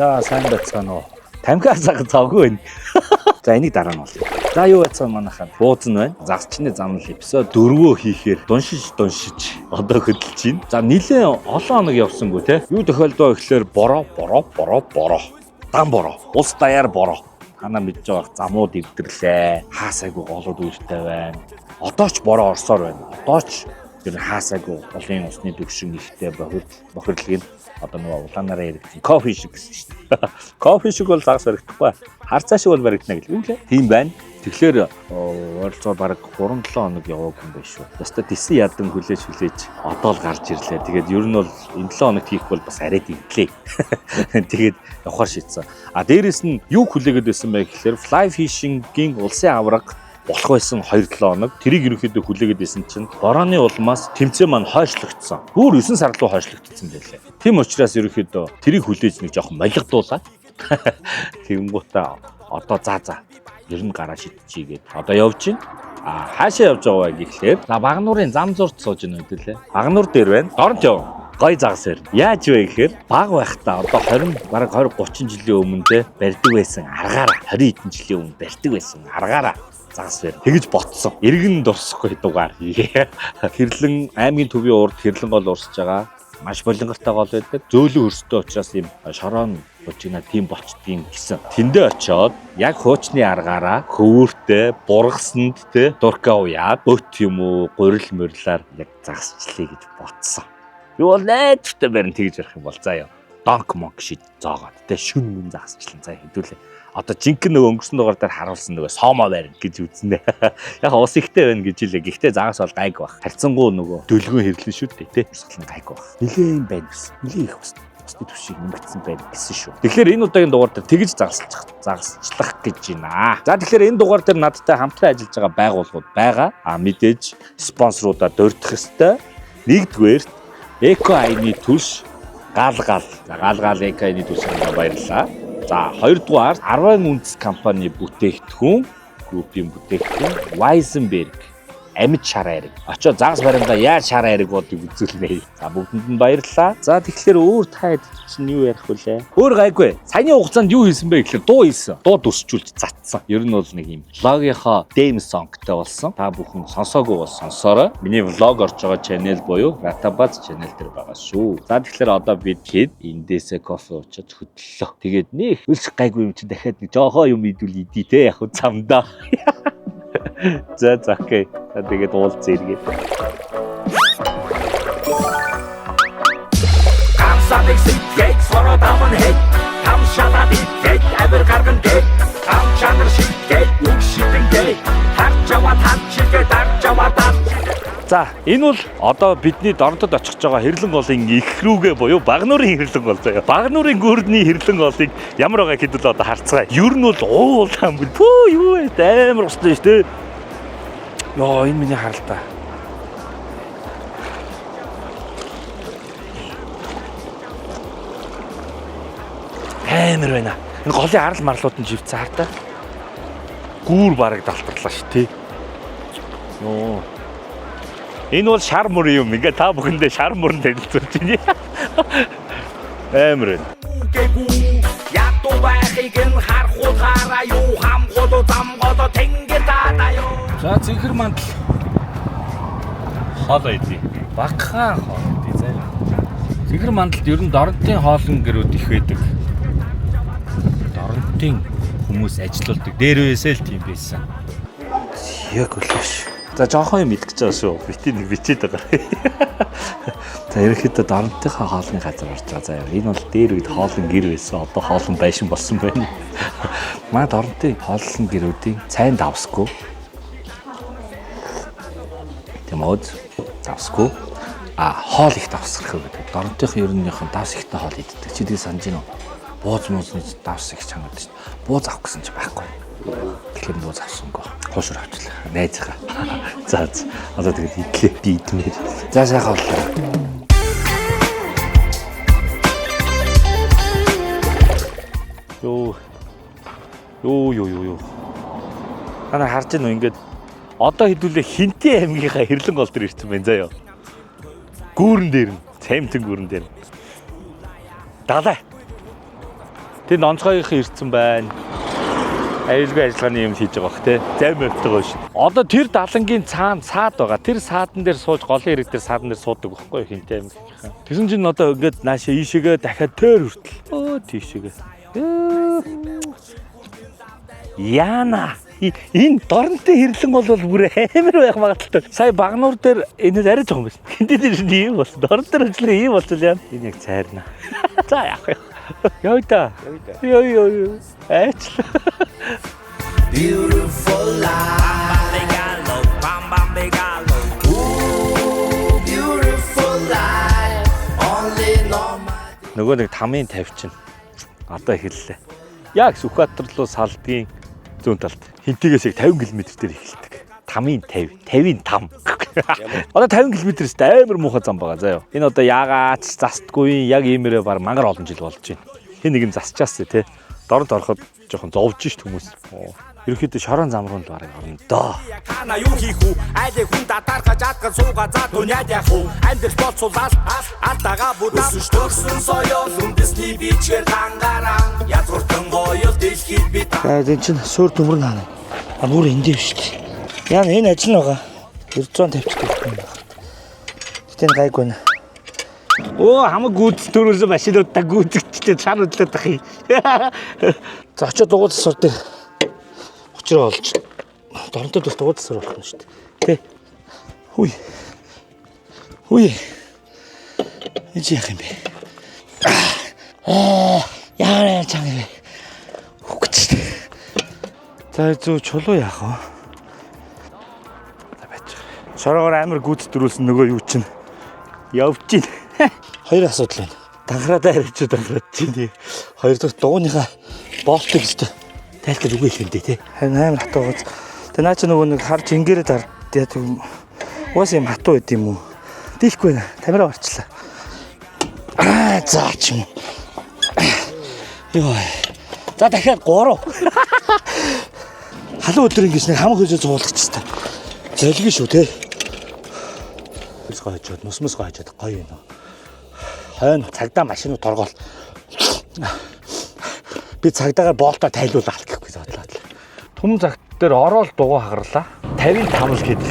За сайн байцгаана уу. Тамхиасаа завгүй байна. За энийг дараа нь болъё. За юу байцгаана манайхаа. Бууцн байна. Загсчны замнал эпизод 4 хийхээр дуншиж одоо хөдөлж байна. За нилээн олон хоног явсангүй те. Юу тохиолдоо гэхэлэр бороо. Дан бороо. Улс даяар бороо. Хана мэдж байгаа замууд эвдэрлээ. Хаасайгүй голууд үүртэй байна. Одоо ч бороо орсоор байна. Одоо ч тэр хаасайгүй голын усны төвшин ихтэй бохирлыг нь одоо нөгөө улаанаараа яригдсан кофе шиг гэсэн чинь. Кофе шиг бол загас баригдахгүй. Хар цаа шиг бол баригдана гэл. Үнэ тийм байна. Тэгэхээр ойролцоо баг 3-7 хоног яваагүй юм байна шүү. Яста тийсэн ядан хүлээж одоо л гарч ирлээ. Тэгээд ер нь бол энэ 7 хоногт хийх бол бас арай димтлээ. Тэгээд явахаар шийдсэн. А дээрэс нь юу хүлээгээд байсан бэ гэхээр fly fishing-ийн улсын авраг болох байсан 2-7 хоног. Тэрийг ерөнхийдөө хүлээгээд байсан чинь борооны улмаас тэмцээн маань хойшлогдсон. Бүр 9 сар руу хойшлогдсон байлээ. Тийм учраас ерөнхийдөө тэрийг хүлээж нэг жоохон молигдуулаад тэгэнгүүтээ одоо за ер нь гараа шидчихийгээд одоо явж байна. А хаашаа явж байгаа вэ гэхлээр Багнуурын зам зурд сууж байна үдэлээ. Багнуур дээр байна. Дорнт яв. Гой загас байна. Яаж вэ гэхээр баг байхдаа одоо 20-30 жилийн өмнө те барьдаг байсан аргаараа 20 хэдэн жилийн өмнө барьдаг байсан аргаараа загас байна. Тэгэж ботсон. Иргэн дурсахгүй дугаар. Хэрлэн аймгийн төвийн урд хэрлэн гол урсж байгаа. Маш болонгортой гол байдаг. Зөөлөн хөрстэй учраас ийм шороон бочигна тийм болчдгийн гэсэн. Тэндээ очиод яг хуучны аргаараа хөвөртэй, бургасанд те дурка уяад бөт юм уу, гурил мөрлөөр яг загасчлаа гэж ботсон. Юу бол найдвартай барин тэгж ярих юм бол заа ёо. Донк монк шид зоогоод те шүн мөн загасчлаа заа хэдүүлээ. Одоо жинхэнэ нөгөө өнгөрсөн дугаар дээр харуулсан нөгөө соомо барина гэж үзнэ. Яг ус ихтэй байна гэж хэлээ. Гэхдээ загас бол гайг баг. Харьцангуй нөгөө дөлгөн хэрлэн шүү дээ, тэ. Усгал гайг баг. Нилээн байна гэсэн. Нилээн их усны түвшийг нэмэгдсэн байна гэсэн шүү. Тэгэхээр энэ удаагийн дугаар дээр тэгж загасчлах гэж байна. За тэгэхээр энэ дугаар дээр надтай хамтран ажиллаж байгаа байгууллагууд байгаа. Мэдээж спонсоруудаа дурдах ёстой. Нэгдүгээр Эко айны түлш гал эко айны түлшинд баярлалаа. За хоёрдугаар 10 үндэс компани бүтээгдэхүүн группийн бүтээгдэхүүн Weizenberg амьд шар айраг. Очоо загас баримтаа яаж шар айраг бодыг үзүүлнэ. За бүгдэнд нь баярлалаа. За тэгэхээр өөр та хэд чинь юу ярих вүлээ? Өөр гайгүй. Саяны хугацаанд юу хийсэн бэ гэхээр дуу хийсэн. Дуу дүсчүүлж цацсан. Ер нь бол нэг юм влогийнхоо дем сонгтой болсон. Та бүхэн сонсоогүй бол сонсоорой. Миний влог орж байгаа channel буюу Ratabaz channel дээр байгаа шүү. За тэгэхээр одоо бид хэд эндээсээ кофе уучаад хөдлөлөө. Тэгээд нэг өлсөх гайгүй юм чи дахиад нэг жоохоо юм идүүл идий те яг замдаа. За окей. Тэгээд уулз зэрэг. Камсадыг сэтгэй сороо даман хэй. Камшалаад итгэй амир гарган гээ. Камчанар шитгэй үг шитэн гээ. Харчаваа танчилгээ дарчаваа даа. За энэ бол одоо бидний дорнотод очих байгаа хэрлэн голын их рүүгээ буюу Багнуурын хэрлэн гол заяа. Багнуурын гүрдний хэрлэн голыг ямар байгаа хэдэл одоо харцгаая. Ер нь бол уулаан бүл. Пүү юу вэ? Амар устай шүү дээ. Йоо энэ миний харалтаа. Амар байна. Энэ голын арал марлууд нь живцэн хартаа. Гүүр бараг далтарлаа шүү тий. Йоо. Энэ бол шар мөр юм. Ингээ та бүхэндээ шар мөрөнд танилцуулж байна. Амар байна. Ятуу байхыг нь харахуулаараа юу хамгуулуу замгоо тэнгэр даадаа юу. За зинхэр мандал хоол идэ. Багхан хоол идэ заа. Зинхэр мандалд ер нь дорнтын хоолн гэрүүд их байдаг. Дорнтын хүмүүс ажилуулдаг. Дээрвээсээ л тийм байсан. Яг үлээш. За жоохон юм идэж байгаа шүү. Бити нэг бичээд байгаа. За ерөнхийдөө дорнтынхаа хоолны газар орж байгаа. За энэ бол дээр үед хоолн гэр байсан. Одоо хоолн байшин болсон байна. Манай дорнтын хоолн гэрүүдийн цайн давсгүй. Тэмээд давсгүй. Хоол их давсгах гэдэг. Дорнтынх ер нь яхан давс ихтэй хоол иддэг. Чи тэгээ санаж байна уу? Бууз муузны давс их чангадаг шүү. Бууз авах гэсэн чи байхгүй. Тэгэхээр бууз авсангүй. Хуушур авчлаа. Найзгаа. За одоо тэгээд идлээ би идмээр. За сайхан боллоо. Юу. Танаа харж байна уу ингээд одоо хэдүүлээ Хинтээ аймгийнхаа хэрлэн гол дээр ирсэн байна заяа. Гүүрэн дээр нь, цаймтэн гүүрэн дээр. Далай. Тэр онцгойгийнхан ирсэн байна. Аюулгүй ажиллагааны юм хийж байгаа бох те. Зарим өвдөг шүү. Одоо тэр далангийн цаана саад байгаа. Тэр саадан дээр сууж голын хэрэг дээр саадан дээр суудаг байхгүй хинтэй амигийнхан. Тэгсэн чинь одоо ингээд наашаа ийшээгээ дахиад тэр хүртэл. Өө тийшээгээ. Яна энэ доронтой хэрлэн бол бүр амар байх магадaltaй. Сая багнуур дээр энэ арай жоохон байсан. Хинтээ дээр ийм болсон. Дорон дээр ажиллаа ийм болчихлоо яа. Энэ яг цайрна. За яах вэ? Яа да. Йоо. Айчлаа. Beautiful life. Beautiful life. Only know my. Нөгөө нэг тамийн тавьчин. Одоо хэллээ. Яг Сүхбаатар руу салдгийн зүүн талд хинтээс яг 50 км дээр эхэлдэг. Тамийн 50-ийн там. Одоо 50 км-с амар муухай зам байгаа заяа. Энэ одоо яагаад застдгүй яг иймэрээ баг мангар олон жил болж байна. Хин нэг нь засчаасаа тий. Дорд ороход жоохон зовж шít хүмүүс. Ерөнхийдөө шорон зам руу л барыг орно доо. Хана юу хийх үү? Айлын хүн татархаж атгах сууга за дүняд яах уу? Амьд болцуулаад алтага будаа төрсөн соёл үндэсний бичгээр тангараа язгууртан гоёл дэлхийд би та. За энэ чинь суур төмөр наана. Бүр эндээ шүү дээ. Яа энэ ажил байгаа. 950 гэх юм байна. Гэтэ гайгүй нэ. Оо хамаг гүйц төрөөс машинуудаа гүйцэгчтэй цаар өдлөөд ах юм. За очиод дугуйц сур дээр учраа олж. Доронтод бас дугуйц сур болох нь шүү дээ. Тэ. Хүй. Энд яах юм бэ? Яарэ чанга бэ. Хөгч. За зүү чулуу яах вэ? За байж. Шороогоор амар гүйц төрүүлсэн нөгөө юу чинь явж чинь. Хоёр асуудал байна. Данхраадаа харьцуу данхраад чинь. Хоёр дахь дугууныхаа болтыг өстө тайлтал үгүй хэлэндээ тий. Харин амар хатуу гоц. Тэгээ наа чи нөгөө нэг харж ингэрээ дард яа тийм уус юм хатуу байд юм уу? Дийлэхгүй нэ. Камера орчлаа. За ч юм. Йоо. За дахиад 3. Халуун өдөр ингэж нэг хамаг хөөсөө цуулгач та. Золиг шүү тий. Гойж чад нусмас гойж чад гоё юм. Хойно цагдаа машинууд торгоол. Би цагдаагаар болтоо тайлуулаад гэхгүй бодлоо. Түмэн цагт дээр ороод дугуй хагарлаа. 55 л гээд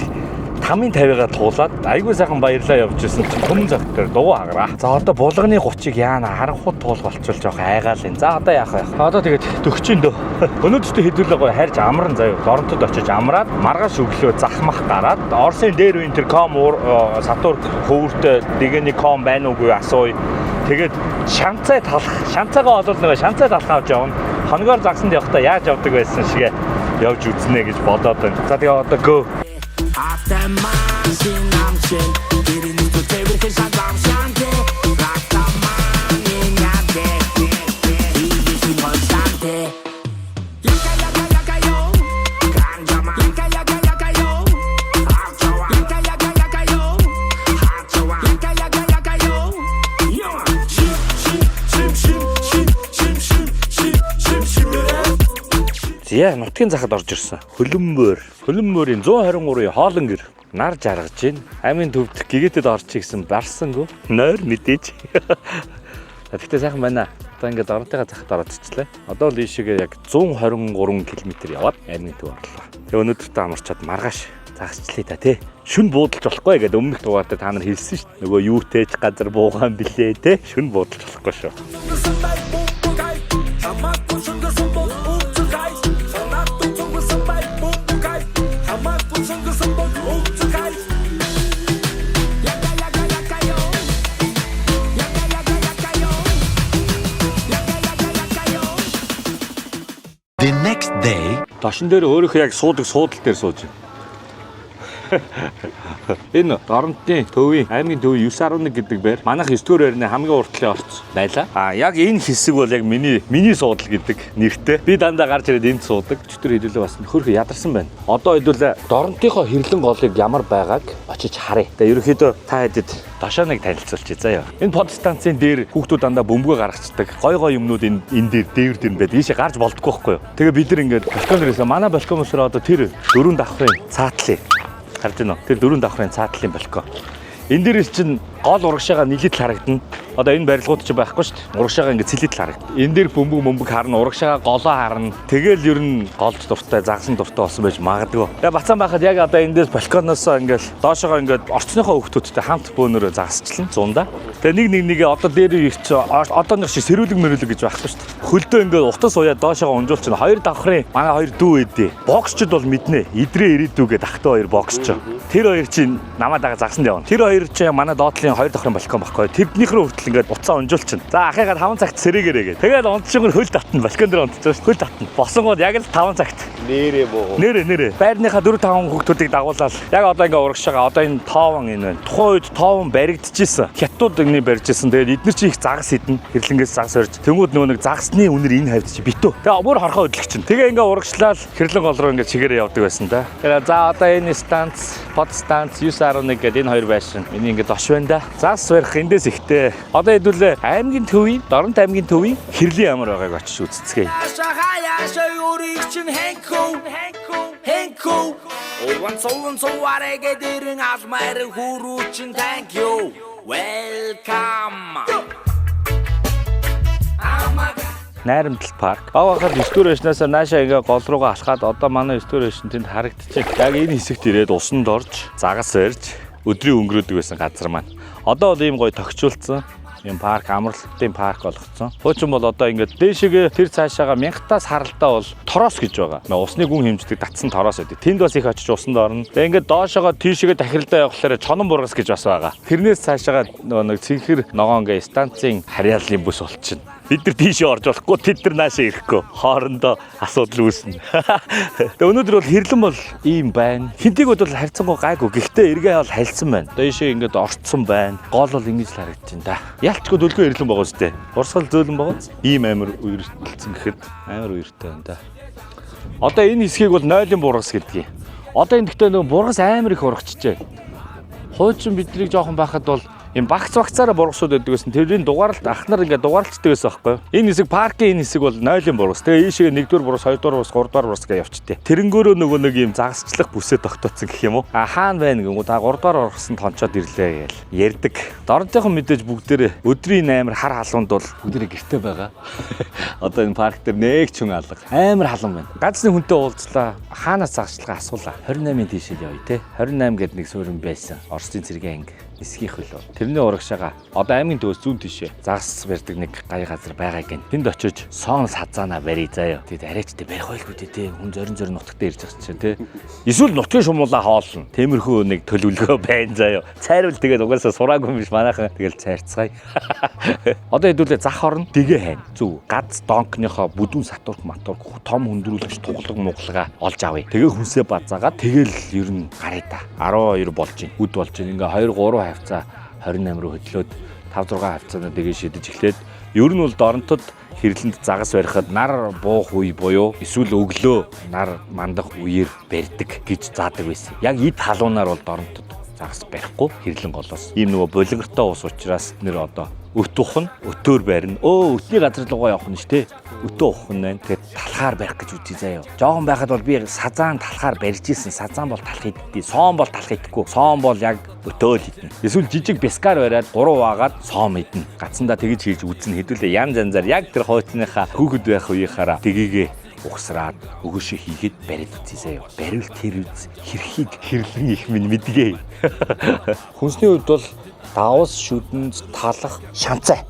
5-50-аа туулаад айгүй сайхан баярлаа явж ирсэн чинь түмэн цагт дээр дугуй хагараа. За одоо булганы 30-ыг яана харанхуй туул болчихвол жоох айгаал энэ. За одоо яах вэ? Одоо тэгээд төгчийн дөө. Өнөөдөртөө хэдүүлээ гоё харьж амран заяа. Доронтод очиж амраад маргааш өглөө захмах гараад Орсын дээр үе интерком сатур хөвөртөө дэгэний ком байна уугүй асууя. Тэгээд шанцаагаа олвол нөгөө шанцаа талах авч явна. Хоногоор загсанд явахдаа яаж явдаг байсан шигээ явж үзнэ гэж бодоод байна. За тэгээ одоо go. Яа, нутгийн захад орж ирсэн. Хөлбөмбөрийн 123-ийн хоолон гэр нар жаргаж байна. Амийн төвд гэгээтэд орчих гэсэн барсангүй. Нойр мэдээж. Тэгтээ сайхан байна. Одоо ингээд орнотойгоо захад ороод ичлээ. Одоо л ийшээгээ яг 123 км яваад амийн төв орлоо. Тэгээ өнөөдөртөө амарчаад маргааш загасчлаа та тий. Шүн буудалж болохгүй гэдэг өмнөх дугаар дээр та нар хэлсэн шүү дээ. Нөгөө юутэйч газар буугаан билээ тий. Шүн буудалж болохгүй шүү. The next day. Дошин дээр өөрөөхөө яг суудаг суудал дээр сууж байна. Энэ Доронтны төвийн аймгийн төвийн 911 гэдэг байр манайх 9-р байрны хамгийн уртлын орц байлаа. Яг энэ хэсэг бол яг миний суудал гэдэг нэртэй. Би дандаа гарч ирээд энд суудаг. Өчтөр хэлүүлээ бас нөхөрхөө ядарсан байна. Одоо хэлүүлээ Доронтынхоо хэрлэн голыг ямар байгааг очиж харъя. Тэгээ ерөнхийдөө та хэдэд дошооныг танилцуулчих заяа. Энэ подстанцын дээр хүүхдүүд дандаа бөмбөгөө гаргацдаг. Гой юмнууд энэ дээр байд. Ийшээ гарч болдоггүй байхгүй юу? Тэгээ бид нар ингээд балконерээс манай балконоос одоо тэр 4 давхрын цаатлын харж байна уу? Тэр 4 давхрын цаатлын балкон. Энэ дээр чинь гол урагшаага нийлээд л харагдана. Одоо энэ барилгууд ч байхгүй шүү дээ. Урагшаага ингээд цэлээд л харагдана. Энэ дээр бөмбөг харна, урагшаага голоо харна. Тэгэл ер нь голж дуртай, загсан дуртай болсон байж магадгүй. Тэгээ бацаан байхад яг одоо эндээс балконоос ингээд доошоогоо ингээд орчныхоо хүүхдүүдтэй хамт бөөнөрөө загасчлан зундаа. Тэгээ нэгээ одоо дээр их чи одооных шиг сэрүүлэг мөрүүлэг гэж байхгүй шүү дээ. Хөлдөө ингээд утас уяа доошоогоо унжуулч чинь хоёр давхрын манай хоёр дүү эдээ. Боксчд бол мэднэ. Идрээ ирээдүүгээ тахтай хоёр боксч. Тэр хоёр чинь намаа дага загсан явна. Тэр хоёр чинь манай доотлын хоёр давхрын балкон баггүй. Тэрнийх рүү хүртэл ингээд уцаа унжуулчихна. За ахыгаа 5 цагт сэрэгээрээ гээ. Тэгээд унтчихгоор хөл татна. Балкон дээр унтчих. Хөл татна. Босонгууд яг л 5 цагт. Нэрээ боо. Нэрээ. Байрныхаа 4-5 хүүхдүүдийг дагуулаад яг одоо ингээд урагшаага одоо энэ тоовон энэ байна. Тухайн үед тоовон баригдчихсэн. Хятад игний барьжсэн. Тэгээд эдгээр чи их загас хідэн. Хэрлэнгээс загас барьж. Тэнгүүд нөгөө нэг загасны үнэр энэ хавьд чи битүү. Тэгээ бүр хорхоо хөдлөгч чинь. Тэгээ ингээд урагшлал хэрлэн гол руу ингээд чигээрээ явдаг байсан да. Тэгээ за одоо энэ станц, под станц 9.1 гэдэг энэ хоёр байшин. Эний ингээд дош байна да. Загас барих эндээс ихтэй. Одоо хэдүүлээ аймгийн төвийн, Доронт аймгийн төвийн хэрлийн ямар байгааг очиж үзцгээе. Thank you. Welcome. Найрамдал парк. Авахад рестораtionаас наашаа ингээ гол руугаа алхаад одоо манай ресторашн тэнд харагдчих. Яг энэ хэсэгт ирээд усанд орж, загас барьж, өдрийн өнгөрөөдөг байсан газар маань. Одоо бол ийм гоё тогтчулсан. Ийм парк амралтын парк болгоцсон. Хуучин бол одоо ингээд дээшээгээ тэр цаашаага 1000-таас харалтаа бол торос гэж байгаа. Усны гүн хэмждэг татсан торос байдаг. Тэнд бас их очиж усанд орно. Тэгээ ингээд доошоогоо тийшээгээ тахиралдаа явахлаараа чонон бургас гэж бас байгаа. Тэрнээс цаашаага нэг цэнхэр ногоон гээ станцын харьяаллын бүс болчихно. Бид нар тийшээ орж болохгүй, тэд нар наашаа ирэхгүй. Хоорондоо асуудал үүснэ. Тэгээ өнөөдөр бол хэрлэн бол ийм байна. Хинтийг бол харьцангуй гайгүй. Гэхдээ эргээ бол хальсан байна. Дээшээ ингээд орцсон байна. Гол бол ингэж л харагдаж байна да. Ялчгүй дөлгөө хэрлэн байгаа үстэй. Урсгал зөөлөн байгаа үс. Ийм амар үертэлсэн гэхэд амар үертэй байна да. Одоо энэ хэсгийг бол нойлын бургас гэдгийг. Одоо энэ гэхдээ нөгөө бургас амар их урагчжээ. Хуучин биднийг жоохон байхад бол ийм багцаараа бургасууд байдаг гэсэн. Тэрийн дугаарлалт ахнаар ингээд дугаарлцдаг гэсэн байхгүй юу? Энэ хэсэг паркийн энэ хэсэг бол нойлын бургас. Тэгээ ийшээ 1-р бургас, 2-р бургас, 3-р бургас гэж явчихдээ. Тэрэнгөөрөө нөгөө нэг ийм загасчлах бүсээ тогтооцсон гэх юм уу? Хаана байна гэнэ? Та 3-р бургасан тончоод ирлээ гээл ярьдаг. Доронтойхон мэдээж бүгдээрээ өдрийн 8 хар халуунд бол бүгдээрээ гэртээ байгаа. Одоо энэ парк дээр нэг ч хүн алга. Амар халуун байна. Ганцны хүнтэй уулзлаа. Хаанаас загасчлага асуулаа. 28-ын тийшээ явъя те. 28 гэдэг нэг суурин байсан. Орчдын цэргийн анги. Эсгийх хөлөө. Тэрний урагшаага одоо аймгийн төвөөс зүүн тишээ загас барьдаг нэг гай газар байгаа гэн. Тэнд очиж соон сазаана барий заяа. Тэгэд арайчтай барих байлгүй дээ. Хүн зорин нутагтаа ирж байгаа чинь те. Эсвэл нутгийн шумуулаа хоолно. Темирхүү нэг төлөвлөгөө байна заяа. Цайрвал тэгээд угаасаа сураагүй юм биш манайхан. Тэгэл цайрцгаая. Одоо хэдүүлээ зах орно. Дэгэ хайн. Зүг. Гац донкныхоо бүдүүн сатурк матурк том хүндрүүлэгч туглаг муглага олж авъя. Тэгээ хүнсээ базаагаад тэгэл ер нь гараа та. 12 болж байна. Үд болж байна. Ингээ 2-3 хавцаа 28 руу хөдлөөд 5-6 хавцаанаа дэгээ шидэж эхлээд ер нь бол Доронтод хэрлэнд загас барихад нар буух үе буюу эсвэл өглөө нар мандах үеэр барьдаг гэж заадаг байсан. Яг эд халуунаар бол Доронтод загас барихгүй хэрлэн голоос. Ийм нөгөө булгиртай ус учраас нэр одоо өт ухна, өтөөр барина. Өтний газар руугаа явах нь шүү дээ. Өтөө ухна байна. Тэгээд талхаар барих гэж үзье заяа. Жохон байхад бол би сазаан талхаар барьж ийсэн. Сазаан бол талх идтий. Соон бол талх идэхгүй. Соон бол яг өтөөл идэнэ. Эсвэл жижиг бескар бариад 3 ваагаад соом идэнэ. Гацсандаа тэгж хийж үзнэ. Хэдүүлээ янз янзаар яг тэр хойцныхаа хүүхэд байх үеийнхаараа тгийгээ ухсраад өгөөшөө хийгээд бариад үзье заяа. Барил тэр хэрхийг хэрлэн их минь мэдгээ. Хүнсний үед бол давс, шүдэнц, талах, шанцай.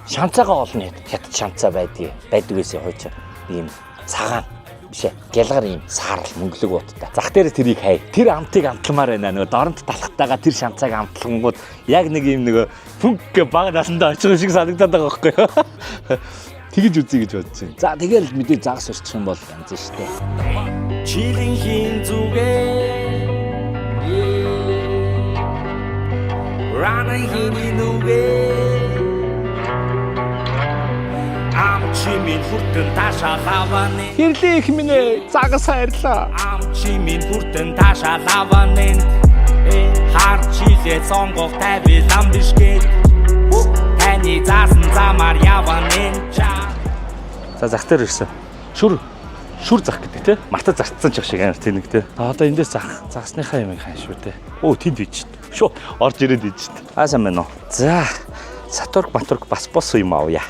Шанцайгаа олно хятад шанцай байдаг байсан хойч. Ийм цагаан бишээ. Гялгар ийм саарл мөнгөлөг ууттай. Зах дээрээ тэрийг хай. Тэр амтыг амтламаар байна. Нөгөө Доронт талхтайгаа тэр шанцайг амтлангууд яг нэг ийм нөгөө фүнк баг насандаа очих шиг санагдаад байгаа байхгүй юу? Тэгэж үзье гэж бодож байна. За тэгэл мэдээ загас өрчих юм бол янз штэ. Чилийн хин зүгээ Rana hini nuge Am chimin hurtun tashalavanın Хэрлээ их минь ээ загас хайрлаа. Am chimin hurtun tashalavanın Har chile сонгох тавилам бишгээд Таны заасан замаар яванын За зах дээр ирсэн. Шүр зах гэдэг те. Мартаа зарцсан ч шиг амар тэнэг те. Одоо эндээс загсныхаа юм хааш шүү те. Тэнд бич. шууд орж ирээд ийж шүү дээ. Сайн байна уу. За сатург батург бас бос юм аавья.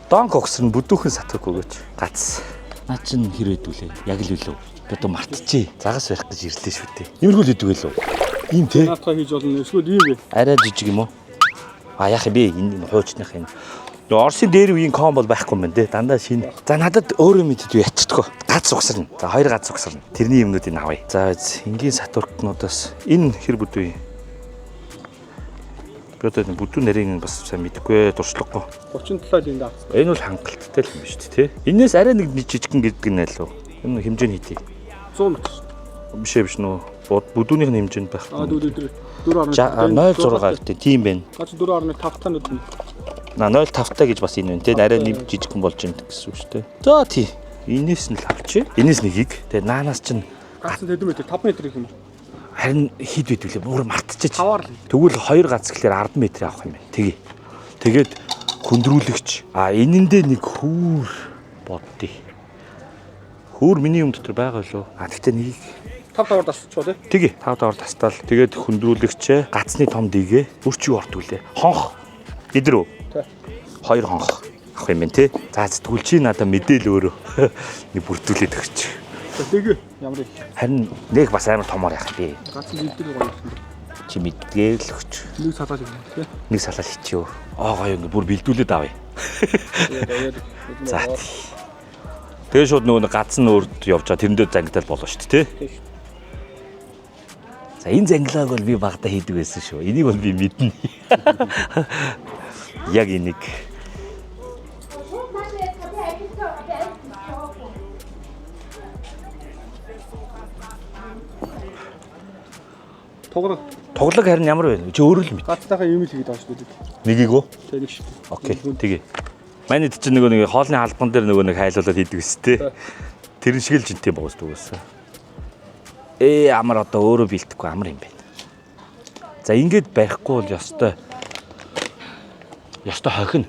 Донк огсор нь бүдүүхэн сатург өгөөч. Гац. Наа чин хэрэгдүүлээ. Яг л үлээ. Би одоо мартчихъя. Загас барих гэж ирлээ шүү дээ. Иймэрхүү л идэг байлоо. Ийм те. Наатаа хийж болно. Эсвэл ийм бэ. Арай жижиг юм уу? Яах би энэ хуучных юм. Орсын дээр үеийн ком бол байхгүй юм байна те. Дандаа шинэ. За надад өөрөө мэддэг ячдаггүй. Гац угсарна. За хоёр гац угсарна. Тэрний юмнуудыг авъя. За энгийн сатургнуудаас энэ хэр бүдүү юм? Би одоо бүдүү нарийн бас сайн мэдэхгүй дуршлаггүй. 37 лин даа. Энэ бол хангалттай л юм шүү дээ те. Энээс арай нэг жижигхэн гэдэг нь аль вэ? Энэ хэмжээ нь хийдий. 100 м. Биш нөө. Бүдүүнийх нь хэмжээнд байх. Дүү 4.6 гэдэг тийм байна. Гац 4.5 тань үднэ. 0.5 та гэж бас энэ байна те. Арай нэг жижигхэн болж юм гэсэн үг шүү дээ. За тий. Энээс нь л авчи. Энээс нэгийг. Тэгээ наанаас чинь Гац нь хэдэн метр? 5 метр гэх юм уу? харин хэд байдвүлээ бүр мартчихэж. 5-аар л. Тэгвэл 2 гац гэхэлэр 10 метр авах юм байна. Тэгээд хөндрүүлэгч. Энэндээ нэг хүүр боддё. Хүүр миний юм дотор байгаа лөө. Тэгтээ нэг 5 таваар тасчихоо тий. 5 таваар тастаал. Тэгээд хөндрүүлэгч гацны том дэгээ үрч юу ортгүүлээ. Хонх. Эдрүү. Тий. 2 хонх авах юм байна тий. За зэтгүүл чи надаа мэдээл өөрөө нэг бүрдүүлээд өгч. Дэгээ ямар их. Харин нэг бас амар томоор яах би. Гац зилдэг гоё юм. Чи мэдгээл өгч. Нэг салаад юм тий. Нэг салаад хийчихё. Гоё ингэ бүр бэлдүүлээд авъя. За. Тэгээ шууд нөгөө гац нь өөрд явж байгаа тэрэндээ зангидал болоо шүү дээ тий. За энэ зангилааг бол би багтаа хийдэг байсан шүү. Энийг бол би мэднэ. Яг энийг. Тоглог харин ямар байна? Чи өөрөө л мэд. Гацтайхаа юм л хийгээд авч байдаг. Нэгийг үү? Тэ нэг шиг. Окей. Тэгээ. Манайд чинь нөгөө нэг хоолны албан дээр нөгөө нэг хайлуулаад хийдэг өстэй. Тэр шиг л жинтэй боосд угаасаа. Амар одоо өөрөө бэлдэхгүй амар юм байна. За ингэж барихгүй бол ёстой. Ёстой хохино.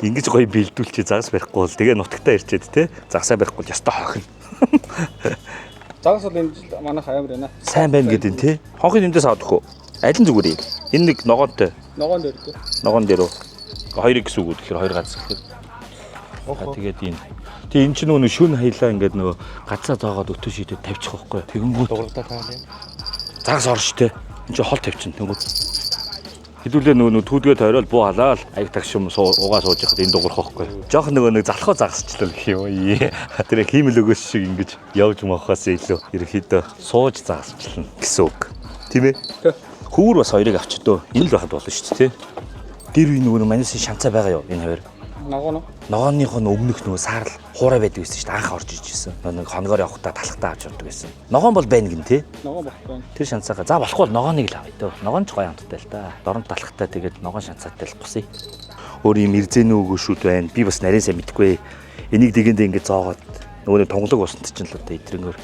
Ингэж гоё бэлдүүлчих загас барихгүй бол тэгээ нутагтаа ирчээд те. Загасаа барихгүй бол ёстой хохино. Загас бол энэ манайх амар байна. Сайн байна гэдэг нь те. Хонхын эндээс авдаггүй. Аль нь зүгээр юм. Энэ нэг ногоонтой. Ногоон дээр тий. Ногоон дээр үү? Хоёрыг гэсэн үг тэгэхээр 2 гац гэхээр. Тэгээд энэ. Тэгээ эн чинь нөгөө шүн хаялаа ингээд нөгөө гацаа зоогоод өтөө шидэд тавьчих واخгүй. Тэгэнгүүт дуурдаа таа юм. Загас орштэй. Энд чинь хол тавьчихна тэнгүүт. Хэдүүлээ нөгөө түүдгээ тойрол буу халаал аяг тагш юм угаа сууж яхад энэ дуурах واخгүй. Жохо нөгөө нэг залхуу загасчлаа гэх юм. Тэр хиймэл өгөөс шиг ингэж явж мохоос илүү ерөөхдөө сууж загасчлаа гэсэн үг. Тийм ээ? Хүүр бас хоёрыг авчдөө. Энэ л байхад болно шүү дээ, тий. Дэр үе нөгөө манайс шанцаа байгаа юу энэ хоёр. Ногоон. Ногооных нь өмнөх нөгөө саарл хуурай байдаг байсан шүү дээ. Анх орж иж ирсэн. Нэг хоногоор явахдаа талхтаа авч явдаг байсан. Ногоон бол байна гин тий. Ногоон багтаа. Тэр шанцаага. За болохгүй ногооныг л авъя дөө. Ногоон ч гоё хамттай л да. Дорн талхтаа тэгээд ногоон шанцаатай л гусъя. Өөр юм ирзэнэ үгөөшүүд байна. Би бас нарийн сайн мэдгүй. Энийг дэгэндээ ингэ зоогоод нөгөө тонглог усанд чинь л одоо эдрэнгээр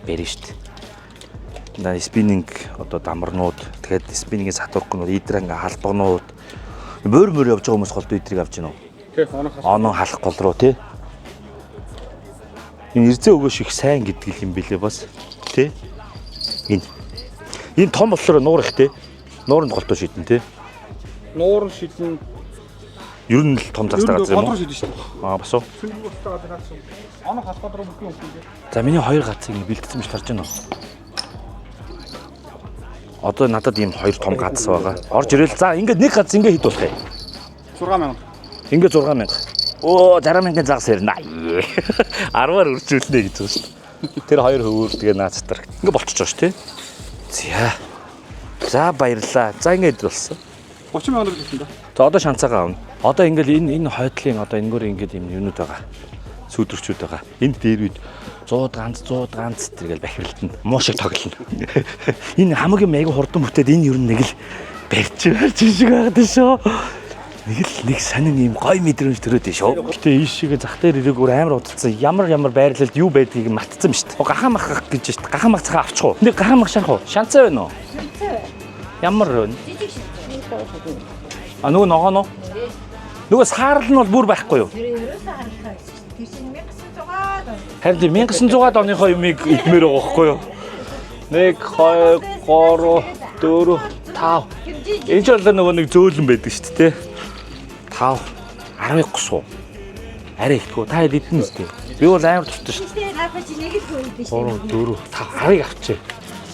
барина шүү дээ. На спиннинг одоо дамарнууд тэгээд спиннингийн сатургнууд идрэн халбагнууд мөр явж байгаа хүмүүс голдуу идрийг авч гинөө. Тий, оноо халах гол руу тий. Энэ ирзээ өгөөш их сайн гэдэг юм билээ бас тий. Энэ том болохоор нуур их тий. Нууранд голдуу шидэн тий. Нуур шидэн ер нь л том застаа газар юм уу? шидэн шүү дээ. Бас уу. Сүнг устгаа гадагшсан. Оноо халах руу бүхэн юм. За миний 2 гацыг бэлдсэн биш харж байна уу? Одоо надад ийм 2 том гац байгаа. Орж ирэл. За ингээд нэг гац ингээ хэд болох юм? 6000. Ингээ 6000. Оо 60,000 загас ирнэ. 10-аар үржүүлнэ гэж байна шүү дээ. Тэр 2 хөвөр тэгээ наацтар. Ингээ болчихж байгаа шүү тий. За баярлаа. За ингээ идэлсэн. 30,000 гэсэн да. За одоо шанцаагаа авна. Одоо ингээл энэ хойдлын одоо энэгээр ингээд юм юунууд байгаа. Сүйдрэгчүүд байгаа. Энд дээр үед 100 ганц тэргээл бахиралтна. Муу шиг тоглоно. Энэ хамгийн айгу хурдан бүтээд энэ ер нь нэг л барьж шиг байгаад шүү. Нэг сонин юм гой мэдрэмж төрөөд шүү. Гэтэ ийшээ зах дээр ирээг өөр амар удалсан. Ямар байрлалд юу байдгийг мартсан ба шүү. Гахаа мах гэж шүү. Гахаа мах цахаа авчих уу? Нэг гахаа мах шарах уу? Шанцаа байна уу? Шанцаа. Ямар вэ? Жижиг шанцаа. Нөгөө ногоон уу? Нөгөө саарл нь бол бүр байхгүй юу? Тэр ерөөсөө харахаа. Тэр чинь 1900-аад он. Харин 1900-аад оныхоо юмыг идмээр байгаа байхгүй юу? 1 2 3 4 5. Энэ ч бол нөгөө нэг зөөлөн байдаг шүү дээ. 5 12 гусуу. Арай ихгүй та хэд идэн үстэй. Би бол амар дуртай шүү дээ. 3 4 5 10-ыг авчээ.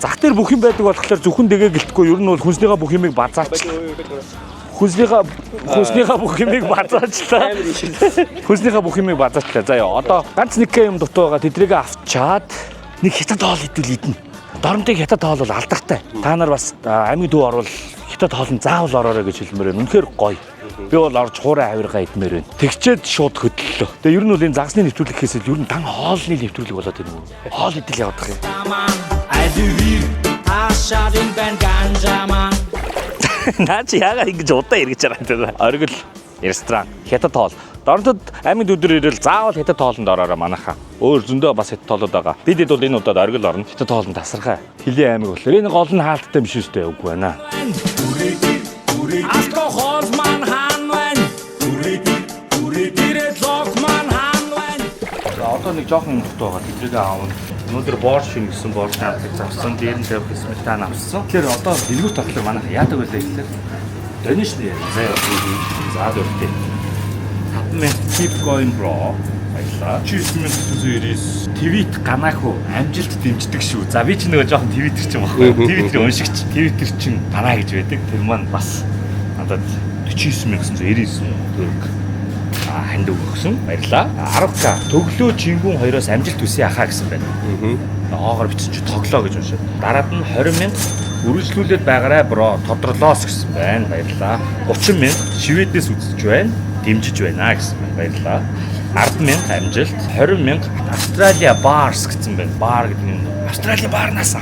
Зах дээр бүх юм байдаг болохоор зөвхөн дэгээ гэлтэхгүй ер нь бол хүнснийхээ бүх юмыг базаач. Хүнснийхээ бүх юмыг базаачлаа. Хүнснийхээ бүх юмыг базаачлаа. За яа одоо ганц нэг юм дутуу байгаа тэдрийг авчаад нэг хятад хоол идвэл идэнэ. Доромтыг хятад хоол бол алдартай. Та нар бас аймгийн төв орвол хятад хоол нь заавал ороорой гэж хэлмээр байна. Үнэхээр гоё. Би бол орж хуурай авиргаа идмээр байна. Тэгчээд шууд хөдлөлөө. Тэгээ ер нь бол энэ загсны нэвтрүүлэхээс ер нь дан хоолны нэвтрүүлэг болоод байна уу? Хоол идэл явах юм. Наач яагаад ингэж удаа эргэж байгаа юм бэ? Оргил ресторан хятад хоол. Доронтод аймгийн төдөр ирэл заавал хятад хоолнд ороорой манайхаа. Өөр зөндөө бас хятад хоолод байгаа. Бид бол энэ удаад оргил орно. Хятад хоолнд тасархаа. Хилийн аймаг болохоор энэ гол нь хаалттай юм шүү дээ. Үгүй байна. Alcohol man hanwen. Direct lock man hanwen. За одоо нэг жоохон дутуу байгаа. Тэдрийг аавна. Өнөөдөр борш шингэсэн борш наадыг завсан. Дээр нь тавих сметан авсан. Тэгэхээр одоо дэлгүүрт болохоор манайх яадаг байлаа гэхээр дониш нэ. За дөрөвтэй. 5000 keep going bro. Баярлаа. 9999 твит ганааху амжилт дэмждэг шүү. За би ч нөгөө жоохон твиттер ч юм баггүй. Твиттер уншигч. Твиттер чинь ганаа гэж байдаг. Тэр маань бас надад 49999 төгрөг ханд өгсөн. Баярлаа. 10к төглөө чингүн 2-оос амжилт үсээ ахаа гэсэн байна. Доогоор бичсэн чи тоглоо гэж уншаад. Дараад нь 20,000 үргэлжлүүлээд байгаарай бро. Тодрлоос гэсэн байна. Баярлаа. 30,000 Шведээс үзэж байна. Дэмжиж байна гэсэн байна. Баярлаа. 10,000 амжилт, 20,000 Австраlia Bars гэсэн байна. Бар гэдэг нь Австралийн баарнаас.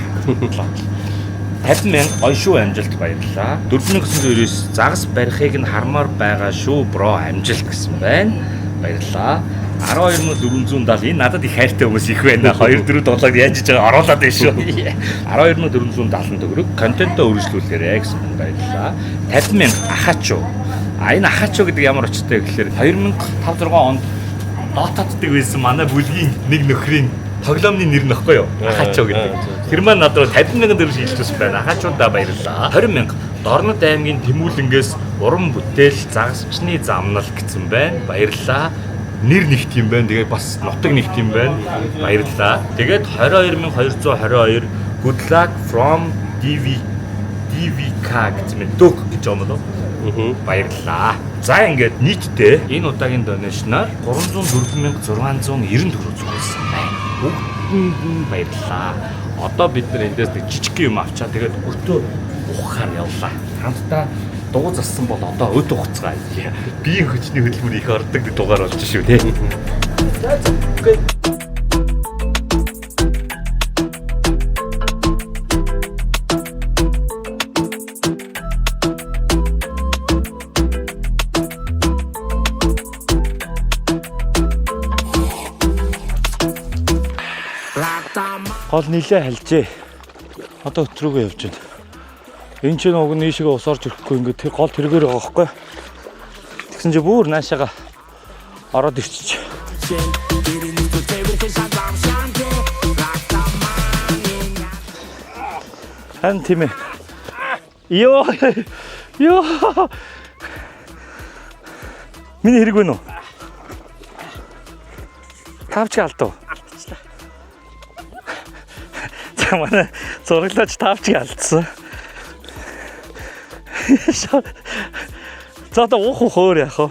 50,000 гоё шүү амжилт баярлаа. 4,999 загас барихыг нь хармаар байгаа шүү бро амжилт гэсэн байна. Баярлаа. 12,470 энэ надад их хайртай хүмүүс их байна. 2 4 7-ыг яаж хийж байгаа оруулаад байна шүү. 12,470 төгрөг контентоо үргэлжлүүлээрэй гэсэн баярлаа. 50,000 ахаачуу. Энэ ахаачуу гэдэг ямар очтой гэхээр 2005-6 онд дотооддаг байсан манай бүлгийн нэг нөхрийн тоглоомны нэр нөхгүй юу? Ахаачуу гэдэг. Тэр маань надад 50,000 төгрөг шилжүүлсэн байна. Ахаачуудаа баярлаа. 20,000 Дорнод аймгийн Тэмүүлэнгээс уран бүтээл загасчны замнал гэсэн байна. Баярлаа. Нэр нэгт юм байна. Тэгээд бас нутаг нэгт юм байна. Баярлаа. Тэгээд 22,222 good luck from DVK гэсэн мэт дөг гэж юм болов. Баярлаа. За ингээд нийтдээ энэ удаагийн донешнаар 304,690 төгрөг зүгсэн байна. Бүгдэнд баярлаа. Одоо бид нар эндээс нэг жижиг юм авчаа. Тэгээд өтөө ухахаар явлаа. Хамтдаа дугуй зассан бол одоо өд ухацгаа. Биеийн хүчний хөдөлмөр их ордог дугаар болж шүү те. Гол нилээ хальжээ. Одоо өтрөөгөө явж байна. Энэ ч нэг нийшгээ ус орж ирэхгүй ингээд тэр гол тэргээр байгаа байхгүй. Тэгсэн чи бүр наашаага ороод ирчих. Хан тийм ээ. Йоо. Миний хэрэг вэ нөө? Тавч алдав. За манай зураглаач тавч алдсан. За одоо уух хөөр яах вэ?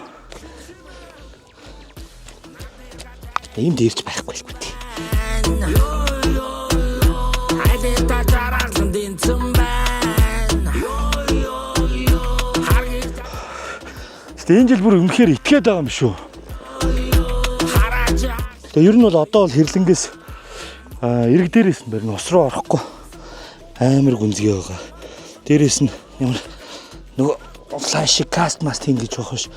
Ийм дээрч байхгүй л гүт. Энэ жил бүр үнэхээр итгээд байгаа юм шүү. Тэгээ ер нь бол одоо бол хэрлэнгээс эрэг дээрээс нь барин ус руу орохгүй амар гүнзгий байгаа. Дээрээс нь ямар нөгөө флаш каст маст ингэж байгаа ш.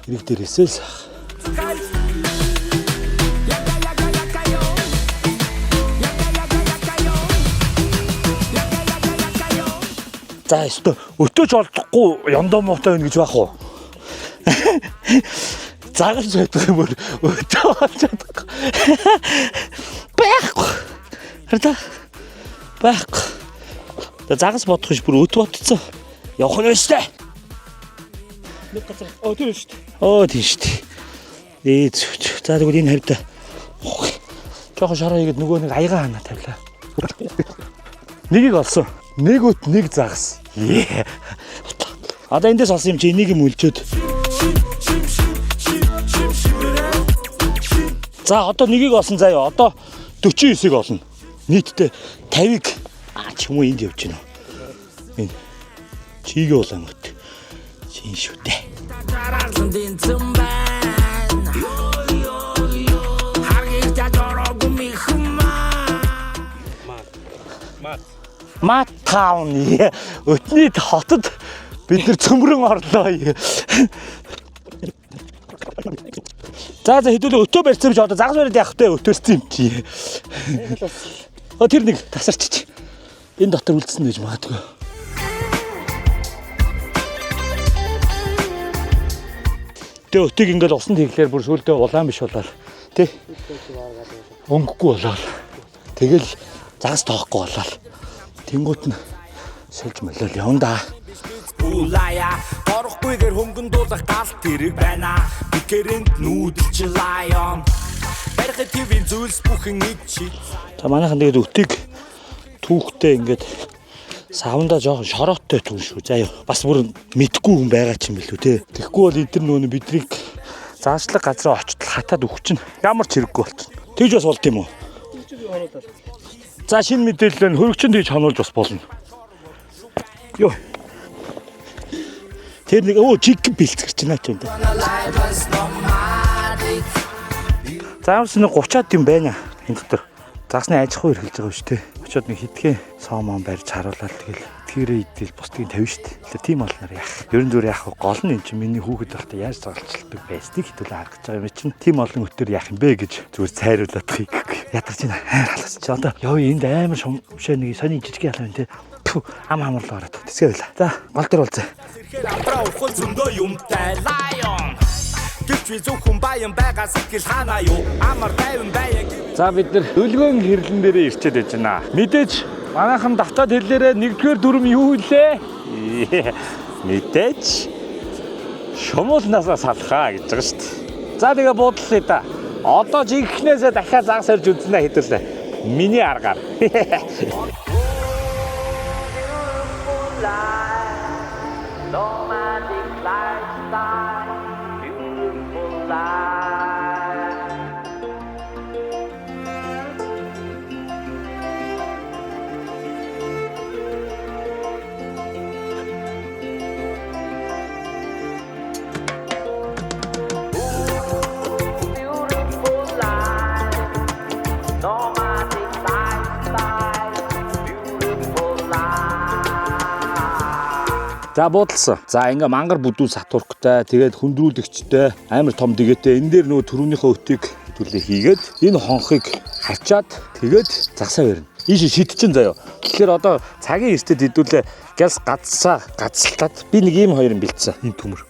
Эрэг дээрээсээ л. За өстө өтөөж олдохгүй яндаа муутай байна гэж байх уу? Загалж байдаг юм өтөө олж чадахгүй. Байхгүй. Хараа. Байхгүй. За загас бодох биш бүр өт ботцсон. Явах нь шүү дээ. Нэг газар тэр шүү дээ. Тийм шүү дээ. Зүг. За тэгвэл энэ хавьда жоохон шараа игээд нөгөө нэг аяга хана тавилаа. Нэгийг олсон. Нэг өт нэг загас. Одоо эндээс олсон юм чи энийг юм үлчөөд. За одоо нэгийг олсон заяа. Одоо 49-ыг олно. Нийтдээ 50-ыг ч юм уу энд явж гинэ. Энэ чигээ улаан өт. Чин шүү дээ. Мат таун өтний хотод бид нар цөмрөн орлоо. За хэдүүлээ өтөө барьсан ч одоо загас бариад явах тэ өтөөссөн юм чи. Тэр нэг тасарчиж энэ дотор үлдсэн гэж магадгүй. Тэгээ өтийг ингээл усан тэглээр бүр сүулдэ улаан биш болоод тий. Өнгөхгүй болоод тэгэл загас тоохгүй болоод тэнгуут нь сольж молол явна да. Улая орохгүйгээр хөнгөн дуулах галт тэрэг байна. Бикэрэнд нүүдэлч лайон. Барихад твийн зүйлс бүхэн нэг чи. За манайхан тэгээд өтийг түүхтэй ингээд савнда жоохон шорооттой түүн шүү. За бас бүр мэдгүй хүн байгаа ч юм билүү те. Тэгэхгүй бол эдгээр нөөний бидрийг заашлаг газраа очтол хатаад өгч чинь ямар ч хэрэггүй болчихно. Тэгж бас болд юм уу? За шинэ мэдээлэл нь хөрөгчөнд хийж хонуулж бас болно. Йоо. Тэр нэг чиг бэлтгэж байна ч юм да. Заавс нэг 30-аад юм байна энэ дотор. Загсны аж ахуй эрхэлж байгаа шүү дээ. Очоод нэг хитгэн соомон барьж харуулаад тэгэл тэрээ идэл бусдыг тавина шүү дээ. Тэгэхээр тийм болноор яах. Ерөн зүгээр яах вэ? Гол нь энэ чинь миний хүүхэд байхдаа яаж загалчилдаг байсныг хитүүлээ харагдаж байгаа юм чинь. Тийм олон өтөр яах юм бэ гэж зүгээр цайруулаад хийхгүй. Ядарч байна. Халаас чи одоо яв энд амар шумшаа нэг сони жижиг ялаа энэ. Ам хамарлаа ороод тэсгээ байла. За гол дээр болцоо. Амтраа ухал зөндөө юмтай лайон. Гэвч зөвхөн баян байгаа сэтгэл ханаа юу амар тайван байя. За бид нар хөлгөөн хэрлэн дээрээ ирчээд байж байна. Мэдээж манайхан давтаад хэллээрээ нэгдүгээр дүрм юу вэ? Мэдээж шумуулнасаа салхаа гэж байгаа шүү дээ. За тэгээ буудлаа да. Одоо жигхнээсээ дахиад загас орж үзнэ хэдүүлээ. Миний аргаар. За буудалсан. За ингээ мангар бүдүүн сатурктай, тэгээд хөндрүүлэгчтэй, амар том дэгээтэй. Энэ дээр нөгөө төрөөнийхөө өтийг төлөө хийгээд энэ хонхыг хачаад тэгээд загсаа барина. Ийш шидчихэн заяа. Тэгэхээр одоо цагийн эртэд хэдүүлээ газ гацалтаад би нэг ийм хоёр юм бэлдсэн. Ийм төмөр.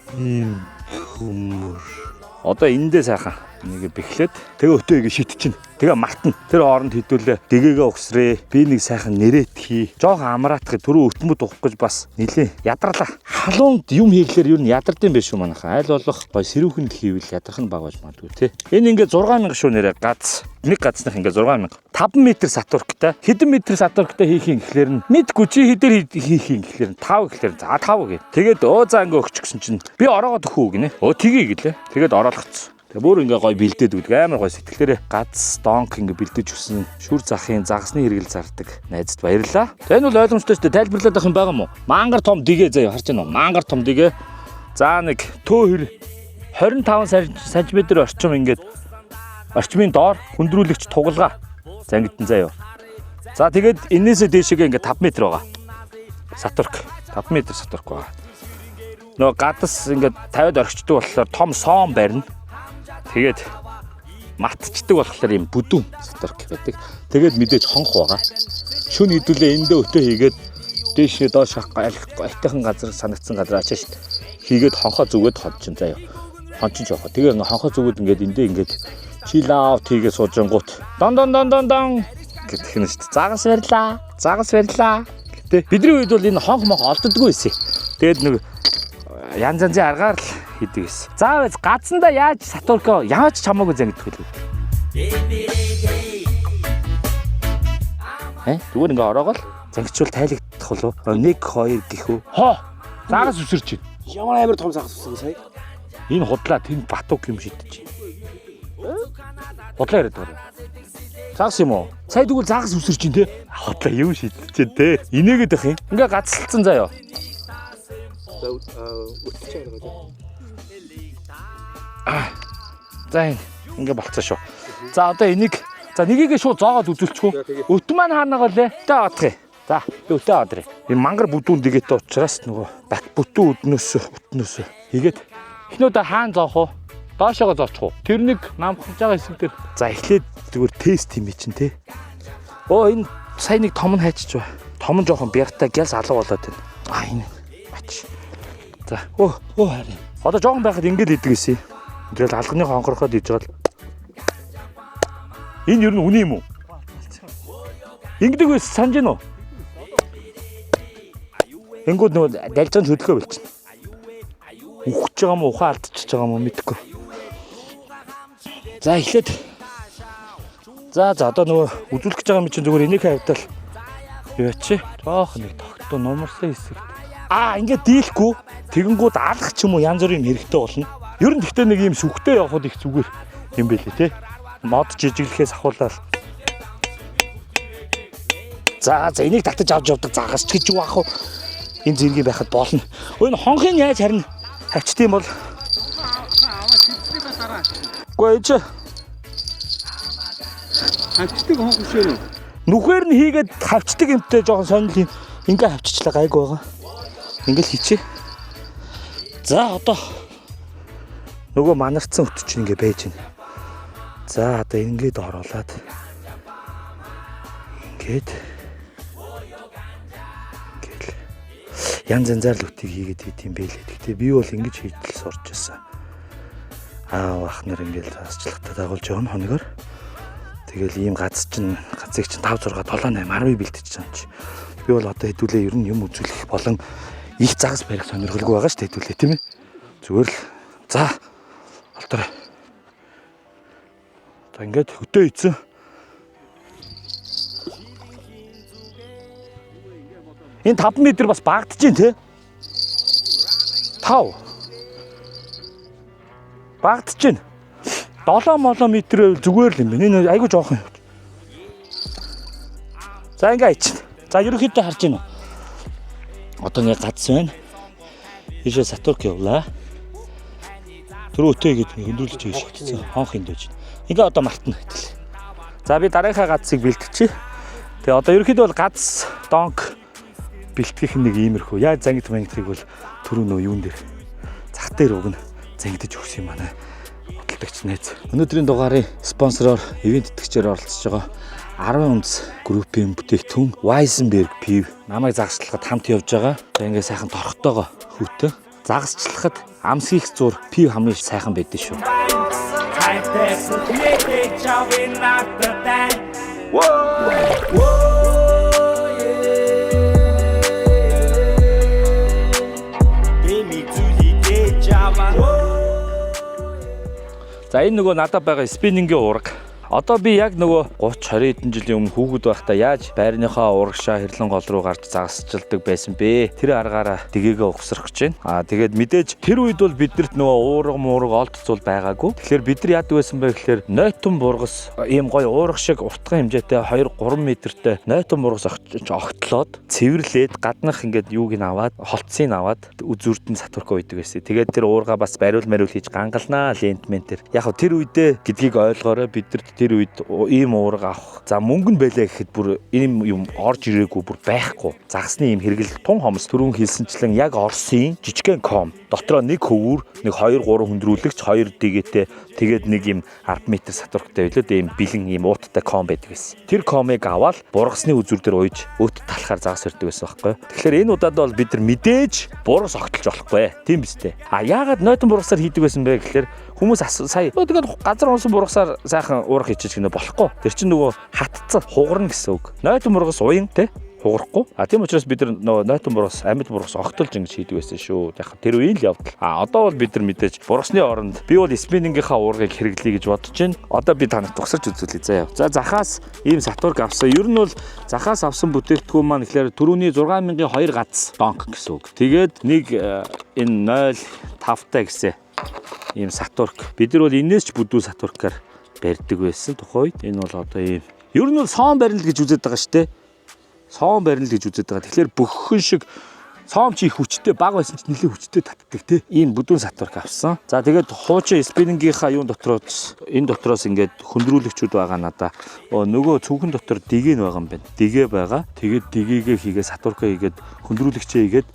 Одоо эндээ сайхан нэг бэхлээд тэгээ өтөөгээ шидчихэн. Тэгээ мартна. Тэр хооронд хэдүүлээ дэгээгээ угсрээ. Би нэг сайхан нэрэтхий. Жохон амраатгах түрүү өтмөд уух гэж бас нилээ ядарлаа. Халуунд юм хийхлээр юу н ядардсан байх шүү манайхаа. Айл болох гой сэрүүхэнд хийвэл ядарх нь баг байж магадгүй те. Энэ ингээ 6000 шүү нэрээ гац. Нэг гацных ингээ 6000. 5 м сатурктай. Хэдэн метр сатурктай хийх юм гэхлээр нь мэдгүй чи хэдэр хийх юм гэхлээр нь 5 гэхлээр за 5 гэ. Тэгээд за ингээ өгч гсэн чинь би ороогоо төхөө гинэ. Тгий гэлээ. Тэгээд ороолгоцсон. Бүр ингээ гой бэлдээд өгдөг амар гой сэтгэлээрээ гац донк ингээ бэлдэж өгсөн шүр захын загасны хэрэгэл зардаг найзад баярлаа. За энэ бол ойлгомжтой шүү дээ. Тайлбарлаад авах юм байгаа мó? Мангар том дэгээ заяа харж байна уу? Мангар том дэгээ. За нэг төө 25 см орчим ингээд орчмын доор хөндрүүлэгч тугалгаа зангидсан заяа. За тэгээд энээсээ дээшээ ингээ 5 м байгаа. Сатурк 5 м сатурк байгаа. Нөгөө гадас ингээ 50-д орчдөг болохоор том соон барина. Тэгээд матчдаг болохоор юм бүдүүн сатурк байдаг. Тэгээд мэдээж хонх байгаа. Шүн хэдүүлээ эндээ өтөө хийгээд дээшээ доош альтайхан газар санагдсан газар ачааш хийгээд хонхоо зүгээд ходчин заяа. Хончин ч явах. Тэгээ ингээ хонхоо зүгээд ингээд эндээ ингээд чил аут хийгээд суужингууд дон гэдэг нь шүү дээ. Загас барьлаа. Загас барьлаа. Гэтэ бидний үед бол энэ хонх мох олддоггүй байсан. Тэгээд нэг янз янзын аргаар л хийдэг байсан. Заавал газанда яаж сатурко яаж чамаагүй зангидах вэ? Зүгээр ингээ ороогоо л зангичвал тайлагдах болов. 1 2 гэх үү? Хоо. Загас үсэрч байна. Ямар амар том загас үсэн сая. Энэ худлаа тэнд батук юм шидэж байна. Худлаа яриад байна. Загас юм уу? Сая тэгвэл загас үсэрч байна те. Худлаа юм шидэж байна те. Инээгээд байх юм. Ингээ гацалцсан заяа. Үтчих байгаа. За ингээ болцсон шүү. За одоо энийг нэгийг шууд зоогоод үзүүлчихв. Өт маань хаанагаа лээ. Тэ одох юм. За өтөө одроо. Энэ мангар бүдүүн дэгээтэй учраас нөгөө бат бүтэн өтнөөс хийгээд эхнүүдээ хаана зоох уу? Доошоогоо зоочих уу? Тэрнийг намхаж байгаа хэсэг дээр. За эхлээд зүгээр тест юм чинь те. Энэ сая нэг том нь хайчиж бай. Том нь жоохон бяртай гялс алга болоод байна. Энэ мач. За харин. Одоо жоохон байхад ингэж идэг гэсэн. Тэгэл алганы хонхороход иж байгаа. Энэ юу нүний юм уу? Ингэдэг байсан санаж гинөө. Энгүүд нөгөө дальжаан хөдөлгөө болчихно. Ухаж байгаа мó ухаан алдчихж байгаа мó мэдэхгүй. За эхлээд. За одоо нөгөө үзүүлэх гэж байгаа юм чинь зүгээр энийг хавтал. Юу чи? Жоох нэг тогтоо нумарсан хэсэг. Ингээд дийлэхгүй. Тэгэнгүүт алах ч юм уу янз бүрийн хэрэгтэй болно. Ер нь гэхдээ нэг юм сүхтэй явахд их зүгээр юм байлээ те. Мод жижиглэхээс ахуулаад. За энийг татаж авч явдаг загас ч гэж юу ах вэ? Энэ зэргийн байхад болно. Энэ хонхын яаж харин хавчт юм бол. Гой ч. Хавчдаг хонх биш үү? Нүхээр нь хийгээд хавчдаг юмтай жоохон сонирхол юм. Ингээ хавччлаа гайгүй байгаа. Ингээл хийчээ. За одоо нөгөө манарцсан өт чинь ингээ байж байна. За одоо ингээд оруулаад ингээд янз янзаар л үтгийг хийгээд идэм байлээ. Гэхдээ би бол ингэж хийдэл сурч байсан. Ахнаар ингээд засчлахтаа дагуулж явна хоногор. Тэгэл ийм газыг чинь 5 6 7 8 10 бэлтэж байгаа юм чи. Би бол одоо хэдүүлээ ер нь юм үзүүлэх болон их загас барих сонирхолгүй байгаа шүү дээ хэдүүлээ тийм ээ. Зүгээр л за болторой. За ингээд хөтөө ийцэн. Энэ 5 м бас багтж байна те. 5. Багтж байна. 7 м зүгээр л юм байна. Энэ айгүй жоохон. За ингээд ич. За ерөнхийдөө харж байна уу? Одоо нэг гац байна. Ийшээ сатурк явлаа. Түрүү өтөө гэдэг хөндрүүлж хийж шигдсэн. Хонх хиндэж. Ингээ одоо мартна гэтэл. За би дараагийнхаа гацыг бэлтчихье. Тэгээ одоо ерөнхийдөө бол гац донк бэлтгэх нэг иймэрхүү. Яаж зангид мангидхийг бол түрүү нөө юун дээр зах дээр өгнө зангидж өгсөн юм байна. Хөдөлгөгч найз. Өнөөдрийн дугаарын спонсороор ивент тэтгэгчээр оролцож байгаа 10 унц группийн бүтээгдэхүүн Weizenberg Piv намайг загасчлахад хамт явж байгаа. Тэгээ ингээ сайхан торхтойгоо хүүтэн. Загасчлахад амсгийх зур Piv хамгийн сайхан байдсан шүү. За энэ нөгөө надад байгаа спиннингийн ураг. Одоо би яг нөгөө 30 20 хэдэн жилийн өмнө хүүхэд байхдаа яаж байрныхаа урагшаа хэрлэн гол руу гарч загасчилдаг байсан бэ? Тэр аргаараа дэгээгээ ухсрах гэж байна. Тэгээд мэдээж тэр үед бол биднэрт нөгөө уурга муурга олдцол байгаагүй. Тэгэхээр бид нар яадаг байсан бэ гэхээр нойтон бургас ийм гоё уурга шиг уртхан хэмжээтэй 2-3 м-тэй нойтон бургас огтлоод цэвэрлээд гаднах ингээд юуг нь аваад холцыг аваад үзүрдэн сатурка үйдэг байсан. Тэгээд тэр уурга бас бариул хийж гангалнаа лентмен тэр. Яг тэр үедээ гэдгийг ойлгоорой бид нар тэр үед ийм уурга авах. За мөнгө нь байлаа гэхэд бүр ийм юм орж ирээгүй бүр байхгүй. Загасны ийм хэрэгэл тун хомс түрүүн хэлсэнчлэн яг Орсын жижигхэн ком. Дотроо нэг хөвөр, нэг 2 3 хөндрүүлэгч, 2 дэгээтэй тэгээд нэг ийм 10 м сатурктай байлоо. Ийм бэлэн ийм ууттай ком байдаг байсан. Тэр комыг аваад бургасны үзүр дээр ууж өт талахаар загас өрдөг байсан байхгүй. Тэгэхээр энэ удаад бол бид нар мэдээж бургас огтлж болохгүй. Тийм биз дээ. Яагаад нойтон бургасаар хийдэг байсан бэ гэхээр Хүмүүс сая тэгээд газар унсан бургасаар сайхан уурах хийчих гэнэ болохгүй. Тэр чинь нөгөө хатцсан хугарна гэсэн үг. Нойтон бургас уян те хугарахгүй. Тийм учраас бид нар нойтон бургас, амьд бургас огтолж ингэж хийдэг байсан шүү. Яг тэр үеийн л явдал. Одоо бол бид нар мэдээж бургасны оронд би бол спиннингийнхаа уургыг хэрэглэе гэж бодож байна. Одоо би танад тусарч үзүүлье заяа. За захаас ийм сатург авсан. Ер нь бол захаас авсан бүтээгдэхүүн маань ихлээр түрүүний 6000-2 гац донк гэсэн үг. Тэгээд нэг энэ 0.5 та гэсэн ийм сатург. Бид нар бол энэс ч бүдүү сатургаар барьдаг байсан тухайд. Энэ бол одоо ийм ер нь бол соон барил гэж үздэг байгаа шүү дээ. Соон барил гэж үздэг байгаа. Тэгэхээр бөхөн шиг соом чи их хүчтэй баг байсан ч нэлээд хүчтэй татдаг те. Ийм бүдүүн сатург авсан. За тэгээд хуучин спиннингийнхаа юун дотроос энэ дотроос ингээд хөндрүүлэгчүүд байгаа надаа. Нөгөө цүнхэн дотор дэгээ байгаа юм байна. Дэгээ байгаа. Тэгээд дэгээгээ хийгээ сатургаа хийгээд хөндрүүлэгчээ хийгээд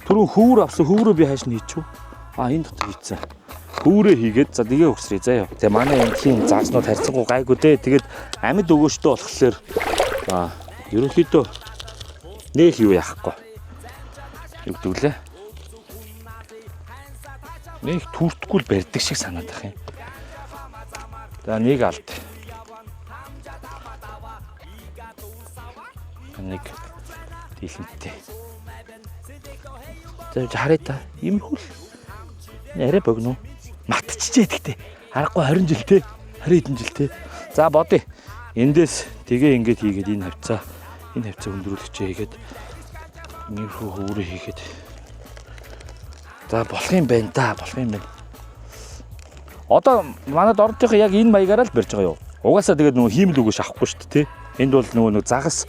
түрүүн хөвөр авсан. Хөврөө би хааш нь хийчихв. Энэ дотор хийцэн. Хөврөө хийгээд за дэгээ өгсрээ заяа. Тэгээ манай энэхийн зааснууд харьцангуй гайгүй те. Тэгээд амьд өгөөжтэй болохоор ерөнхийдөө нэх юу яахгүй. Юу гэдэг лээ. Нэг түртгүүл барьдаг шиг санаад байх юм. За нэг алд. Нэг дийлэнтэй. За харъя та. Иймэрхүү л арай богино. Матчжээ гэдэгтэй. Харахгүй 20 жилтэй. 20 хэдэн жилтэй. За бодъё. Эндээс тэгээ ингэж хийгээд энэ хавцаа хөндрүүлэгчээ хийгээд нэрхүү хөврөө хийгээд за болох юм байна да, болох юм байна. Одоо манад ордынхаа яг энэ маягаараа л барьж байгаа юу? Угаасаа тэгээд нөгөө хиймэл өгөөш авахгүй шүү дээ, тий. Энд бол нөгөө загас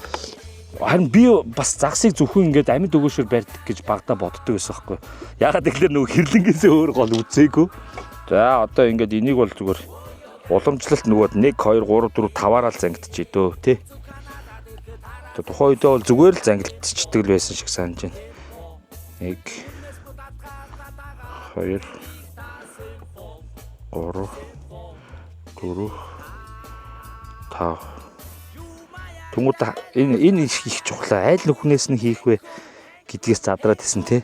харин би бас загсыг зөвхөн ингээд амьд өгөөшөөр барьдаг гэж багада боддог байсан байхгүй. Ягаад гэвэл нөгөө хэрлэнгээс өөр гол үзээгүй. За одоо ингээд энийг бол зүгээр уламжлалт нөгөө 1 2 3 4 5-аараа л зангидчих дөө, тий. Тухайн үедээ бол зүгээр л зангилтчдаг байсан шиг санаж байна. 1 2 3 4 5 Тэнгүүд энэ их чухал. Айл нүхнээс нь хийх вэ гэдгээс задраад исэн тий.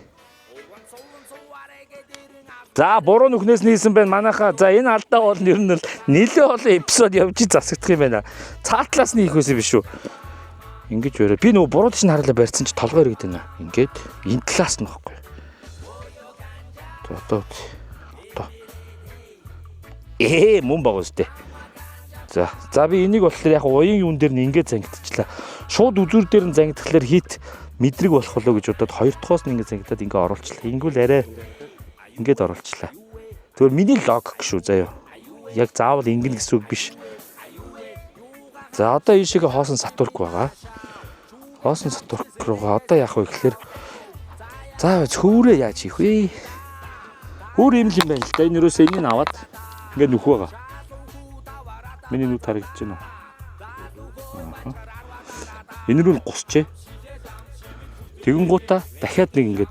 За буруу нүхнээс нь хийсэн байна манайхаа. За энэ алдаа бол ер нь нэлээд олон эпизод явж засагдах юм байна. Цаатлаас нь хийх байсан биш үү? Ингэж өрөө. Би нөгөө буруу тийш хараалаа барьсан чи толгой иргэд байна. Ингээд энэ талаас нь баггүй. Одоо мөн баг үстэй. За би энийг болохоор яг уян юун дээр нь ингээд зангидчихлаа. Шууд үзүр дээр нь зангидхлаар хит мэдрэг болох болоо гэж бодоод хоёр дахоос нь ингээд зангидаад ингээд оруулчлаа. Ингүүл арай ингээд оруулчлаа. Тэгвэл миний логик шүү заяа. Яг заавал ингэн гэсэн үг биш. За одоо энэ шиг хоосон сатург байгаа. Хоосон сатург руугаа одоо яах вэ гэхээр за хөврөө яаж хийх вэ? Хөвөр юм л юм байна л да. Энэ юусоо энийг аваад ингээд нүх байгаа. Миний нүд харагдаж байна уу? Энэ рүү гусчээ. Тэгэнгуутаа дахиад нэг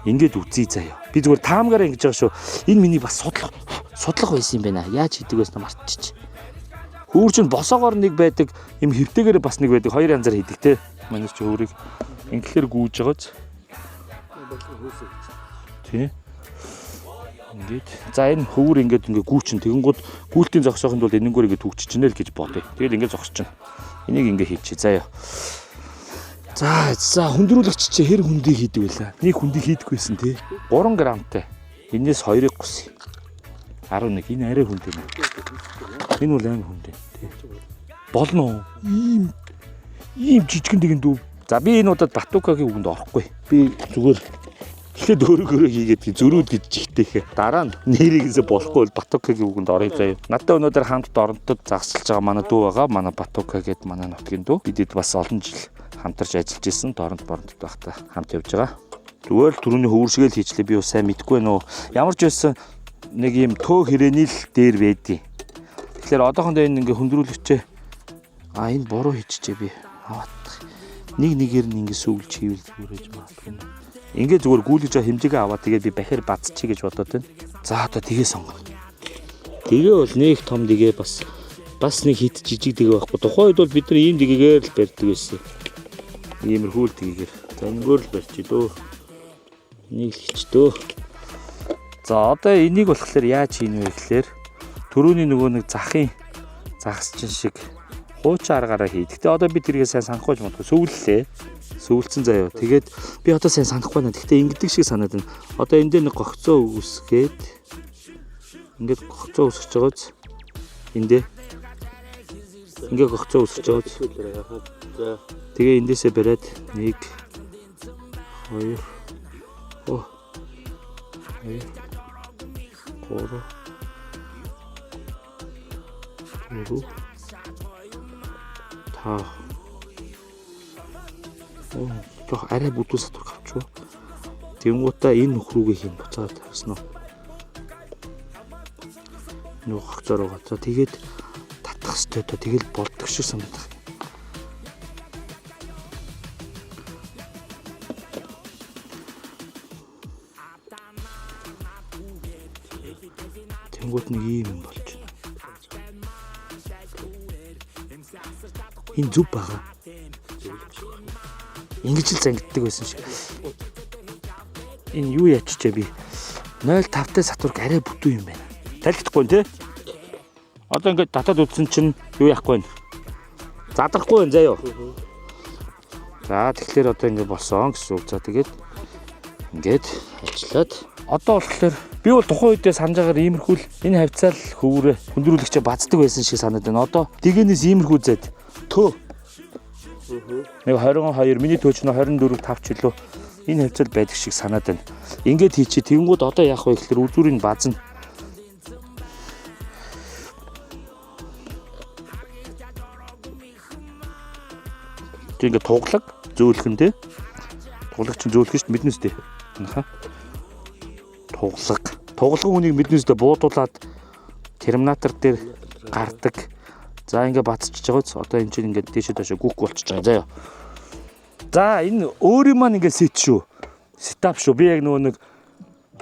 ингээд үзье заяа. Би зүгээр таамгаараа ингэж байгаа шүү. Энэ миний бас судлах байсан юм байна. Яаж хийдэг вэ мартчих. Хөвөр чинь босоогоор нэг байдаг, юм хэвтэйгээр бас нэг байдаг. Хоёр янзаар хийдэг те. Манай ч хөврийг ингээр гүйж байгааз. Тий. Ингээд. За энэ хөвөр ингээд гүйчин тэгэнгүүт гүйлтийн зогсоохонд бол энэнгүүр ингээд төгчж гинэ л гэж бодъё. Тэгэл ингээд зогсож байна. Энийг ингээд хийчихье. За яа. За хөндрүүлэгч чи хэр хүндий хийдэг байлаа. Нэг хүндий хийдэггүйсэн тий. 3 грамтай. Энээс 2-ыг гус. 11 энэ арай хүндий юм. Энэ бол амар хүндий тий. Болно. Ийм жижигэн тэгэн дүү. За би энэ удаад Батукагийн үгэнд орохгүй. Би зүгээр тэгэхэд өөрөөрөө хийгээд зөрүүд гэж жигтэйхээ. Дараа нь нэрийгээс болохгүй бол Батукагийн үгэнд орё заяа. Надтай өнөөдөр хамт оронтод загсалж байгаа манай дүү байгаа. Манай Батука гэдэг манай нутгийн дүү. Бидэд бас олон жил хамтарч ажиллаж исэн. Доронт байхдаа хамт явж байгаа. Зүгээр л түрүүний хөвөр шигээл хийчлээ. Би бас сайн мэдгүй нөө. Ямар ч байсан нэг юм төө хэрэний л дээр байдیں۔ Тэгэхээр одоохондоо энэ ингээ хөндрүүлэгчээ энэ буруу хийчихээ би. Аваад нэгээр нь ингээ сүүлж хийвэл зүгээр гэж магадгүй. Ингээ зүгээр гүйлгэж байгаа хэмжээгээ аваад тэгээд би бахир бацчих гэж бодоод байна. За одоо тгээ сонгоно. Тэгээ бол нэг том дэгээ бас нэг хит жижиг дэгээ байхгүй. Тухайн үед бол бид нар ийм дэгээгээр л барьдаг байсан. Иймэрхүү л дэгээгээр. За энэгээр л барьчих дөө. Нэг л хичдөө. За одоо энийг болохоор яаж хийн вэ гэхээр түрүүний нөгөө нэг загасчин шиг хуучин аргаараа хий. Гэтэ одоо би тэргээ сайн санахгүй юм байна. Сүүлцэн заяа. Тэгээд би одоо сайн санахгүй байна. Гэтэ ингэдэг шиг санаад байна. Одоо энэ дээр нэг гогцоо үүсгээд ингээд гогцоо үүсгэж байгааз энэ дээр ингээд гогцоо үүсгэж байгааз тэгээ эндээсээ бариад 1 2 3 та тох арай бүдүүс сатур авчуу. Тэнгуутаа энэ нөхрүүгээ хийн буцаад харсан уу? Нөгөө хогцороо. За тэгээд татах хэрэгтэй та тэгэл болдог шиг санагдах. Тэнгуут нэг юм болж байна. Энэ зүг бага. Ингэж л зангиддаг байсан шиг. Энэ юу яччээ би 0.5-тай сатург арай бүтэн юм байна. Талхихгүй нэ. Одоо ингээд татаад үтсэн чинь юу яахгүй байна. Задрахгүй байна заяа. За тэгэхээр одоо ингээд болсон гэсэн үг. За тэгээд ингээд ажиллаад одоо болохоор би бол тухайн үедээ санаж байгаа иймэрхүүл энэ хавцаал хөврөө хүндрүүлэгчээ бацдаг байсан шиг санаад байна. Одоо тэгэнээс иймэрхүү зэд төө. Нэг 22 миний төөч нь 24 5 ч илүү энэ хавцаал байдаг шиг санаад байна. Ингээд хийчи тэгэнгүүт одоо яах вэ гэхээр үзүүрийн базна. Тэг ингээд туглаг зөөлөх нь тий. Туглаг чинь зөөлөх шүү дээ мэднэс тий. Анаха. Туглагын үнийг мэднэсдээ буудуулаад терминатор дээр гардаг. За ингээ бацчихж байгааз одоо энэ чинь ингээ дээшээ доошоо гүөх болчихж байгаа заяа. За энэ өөрийн маань ингээ сет шүү. Сетап шүү. Би яг нөгөө нэг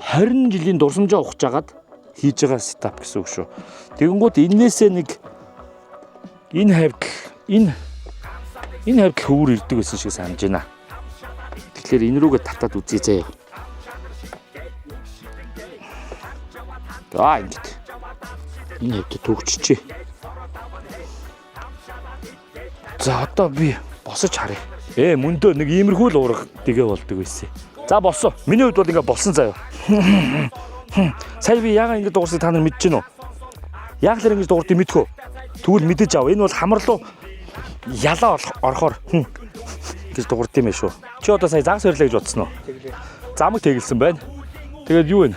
20 жилийн дурсамжаа ухаж агаад хийж байгаа сетап гэсэн үг шүү. Тэгэнгүүт энээсээ нэг энэ хавьд хөвөр ирдэг байсан шиг санаж байна. Тэгэхээр энэ рүүгээ татаад үзье заяа. Ингээд энэ хавьд төгччихье. За одоо би босож харъя. Мөндөө нэг иймэрхүү л уурах дэгээ болдог байсан. За болсон. Миний хувьд бол ингээ болсон заяа. Сая би яагаад ингэ дуурсыг та нар мэдэж гинөө? Яг л ингэж дуурдыг мэдхүү. Тэгвэл мэдэж ав. Энэ бол хамарлуу ялаа орохоор гэж дуурд юм шүү. Чи одоо сая загас өрлөө гэж бодсон уу? Замаг тэгэлсэн байна. Тэгээд юу вэ?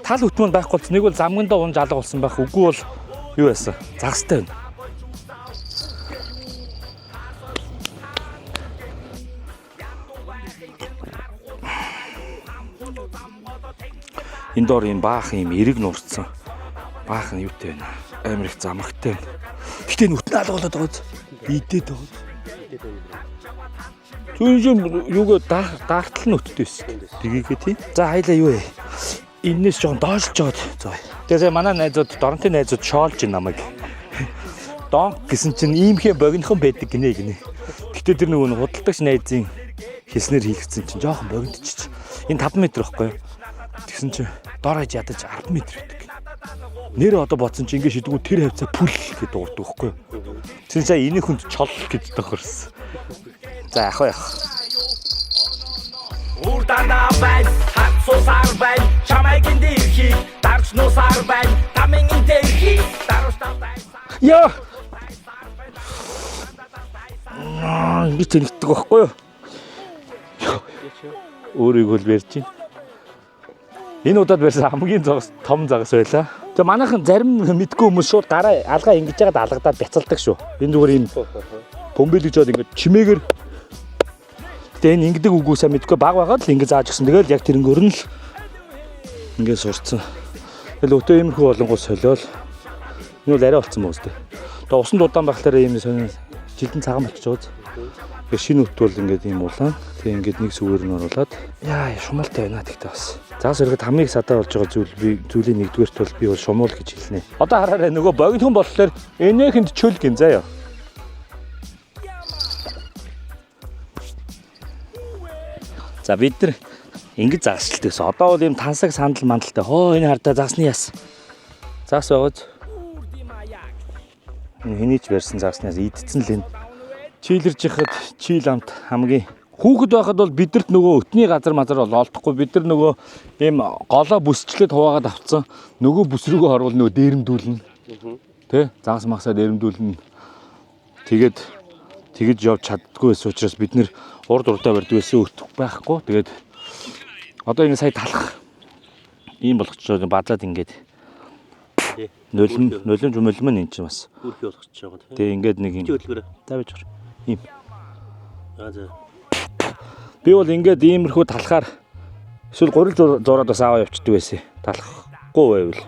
Тал хөтмөн байхгүй болсон. Нэг бол замгандаа унж алга болсон байх. Үгүй бол юу байсан? Загастай байна. Энэ доор юм баахан юм эрэг нурцсан. Баахан юутай байна. Амар их замагтай байна. Гэтэ нүтэн алга болоод байгаа. Идээд байгаа. Түнжим юугаа даартал нүттэй байсан. Тгийгээ тий. За хайлаа юу вэ? Иннээс жоохон доошлж жоод. За. Тэгээ манай найзууд доронтой найзууд шоолж ин намайг. Донк гэсэн чинь иймхээ богинохон байдаг гинэ. Гэтэ тэр нөгөө худалдагч найзын хэлснээр хийгдсэн чинь жоохон богинодчих. Энэ 5 м байхгүй юу? Тэгсэн чинь дор хаж ядаж 10 м байдаг. Нэр одоо бодсон чинь ингэ шидгүү тэр хавцаа пүл гэж дуурдаг байхгүй юу? Тэгсэн чинь энийг хүнд чол гэж тохирсон. За яах вэ? Урдана бай, хатсусар бай, чамайгийн дэрхи, дарч нусар бай, тамийн дэрхи, даруштаа бай. Яа! Ингэ тэнэгдэг байхгүй юу? Өөрийгөө л барьж байна. Энэ удаад барьсан хамгийн том загас байлаа. Тэгээ манайхан зарим мэдгүй хүмүүс шууд гараа алгаа ингэж яагаад алгадаад бяцалдаг шүү. Энэ зүгээр юм бомбилж жоод ингэ чимээгээр тэгээ энэ ингэдэг үгүй сайн мэдгүй баг байгаад л ингэ зааж гисэн. Тэгэл яг тэрнгөр нь л ингэ сурцсан. Тэгэл өтөө иймэрхүү болонгоо солиол. Энэ бол арай болцсон мөн үстэй. Тэгээ усан дудаан байхлаараа ийм сонир жилдэн цагаан болчихж байгаа. Тэгээ шинэ үт бол ингэ ийм улаан. Тэгээ ингэ нэг сүгээр нь оруулаад яа шумалтай байна гэхдээ бас. Загас өргөд хамгийн их садаа болж байгаа зүйлийн нэгдүгээрт бол би бол шумуул гэж хэлнэ. Одоо хараарай нөгөө богинохон болохоор энэхэнд чөл гин заяа. За бид нар Ингэж загасчльдээс одоо бол ийм тансаг сандал мандалтай. Хоо энэ хардаа загсны яс. Загас байгааз. Энэ хэнийч барьсан загснаас идсэн л энэ. Чийлэрж яхад чийл амт хамгийн хүүхэд байхад бол бидэрт нөгөө өтний газар мазар бол олдохгүй. Бид нар нөгөө ийм голоо бүсчлээд хуваагаад авцсан. Нөгөө бүс рүүгөө орвол нөгөө дээрэмдүүлнэ. Тэ? Загас магсаа дээрэмдүүлнэ. Тэгээд тэгж явж чаддгүй байсан учраас бид нэр урд урдаа барьдаг байсан өтөх байхгүй. Тэгээд одоо энэ сая талах ийм болгочиход бадлаад ингээд нулимж мөлмөн энэ чинь бас Үрхий болгочихж байгаа тийм. тэг ингээд нэг юм Хөдөлгөөрэй. тавьж гөр ийм За. би бол ингээд иймэрхүү талахаар эсвэл гурил зураад бас аваа явчихдаг байсан талахгүй байвал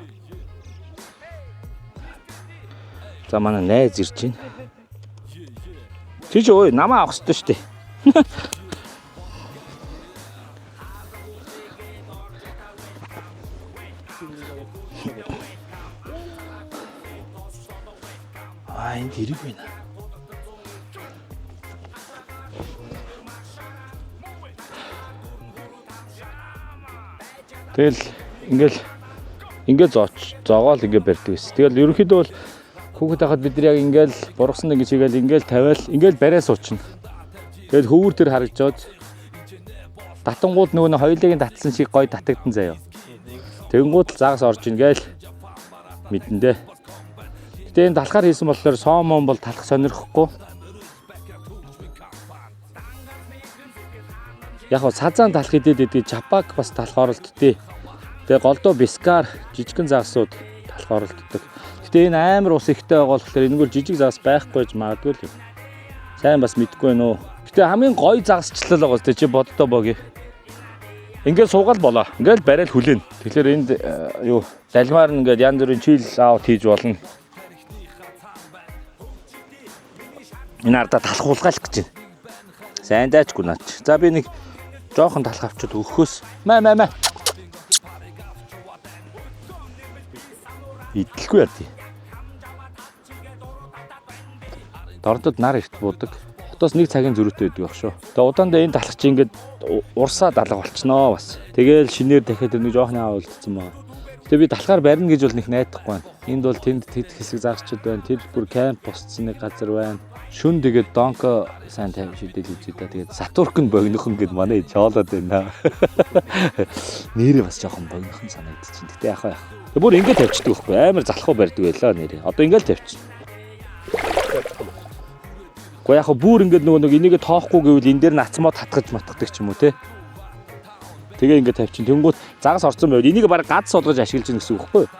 за манай найз ирж байна чи ой намаа авах хэрэгтэй шүү дээ энэ хэрэг байна. Тэгэл ингээл зоогоол ингээ барьдаг байсан. Тэгэл ерөнхийдөө бол хүүхэд хахад бид нар яг ингээл бургасан нэг чигээл ингээл тавиал ингээл бариа суучна. Тэгэл хөвөр төр харагдаад татангууд нөгөө нь хоёулыг татсан шиг гоё татагдсан заяа. Тэгэнгүүт л загас орж ингээл мэдэн дээ. Гэтэ энэ талхаар хийсэн болохоор соомон бол талах сонирхгүй. Яг нь сазаан талах идэд гэдэг чапак бас талах оролддتي. Тэгээ голдоо бискар жижигхэн загсууд талах оролддог. Гэтэ энэ амар ус ихтэй байгаа болохоор энэгээр жижиг загас байхгүй ч магадгүй л юм. Сайн бас мэдгүй нөө. Гэтэ хамгийн гоё загасчлал байгаа зү чи боддоо боги. Ингээд суугаал болоо. Ингээд барайл хүлээн. Тэгэхээр энд юу далмаар нь ингээд янз бүрийн чийл аут хийж болно. Энэ ардаа талхуулгаалах гэж байна. Сайн дайчгүй наач. За би нэг жоохон талх авчод өгөхөөс. Маа. Идэлгүй яа тий. Дордод нар ихт буудаг. Хотоос нэг цагийн зөрүүтэй байдаг байх шүү. Тэгээ удаандаа энэ талх чи ингээд урсаа далга болчихноо бас. Тэгээл шинээр дахиад нэг жоохны аваа үлдсэн баа. Тэгээ би талхаар барина гэж бол нэг найдахгүй байна. Энд бол тэнд тэд хэсэг загсчуд байна. Тэд бүр камп босцсон нэг газар байна. Шүн тэгээд донко сайн тавь шидэл үзээ да. Тэгээд Сатурн богинохон гэд манай жоолоод байна. Нэрээ бас жоохон богинохон санагдчихэв. Гэтэ яах вэ? Тэгээ бүр ингээд тавьчихдаг байхгүй. Амар залхуу барьдаг байлаа нэрээ. Одоо ингээд тавьчих. Гэхдээ яг бүр ингээд нөгөө энийг тоохгүй гэвэл энэ дээр нацмаа татгаж матгадаг ч юм уу те. Тэгээ ингээд тавьчин. Тэнгүүт загас орсон байвал энийг баг гад суулгаж ашиглаж гин гэсэн үг байхгүй юу?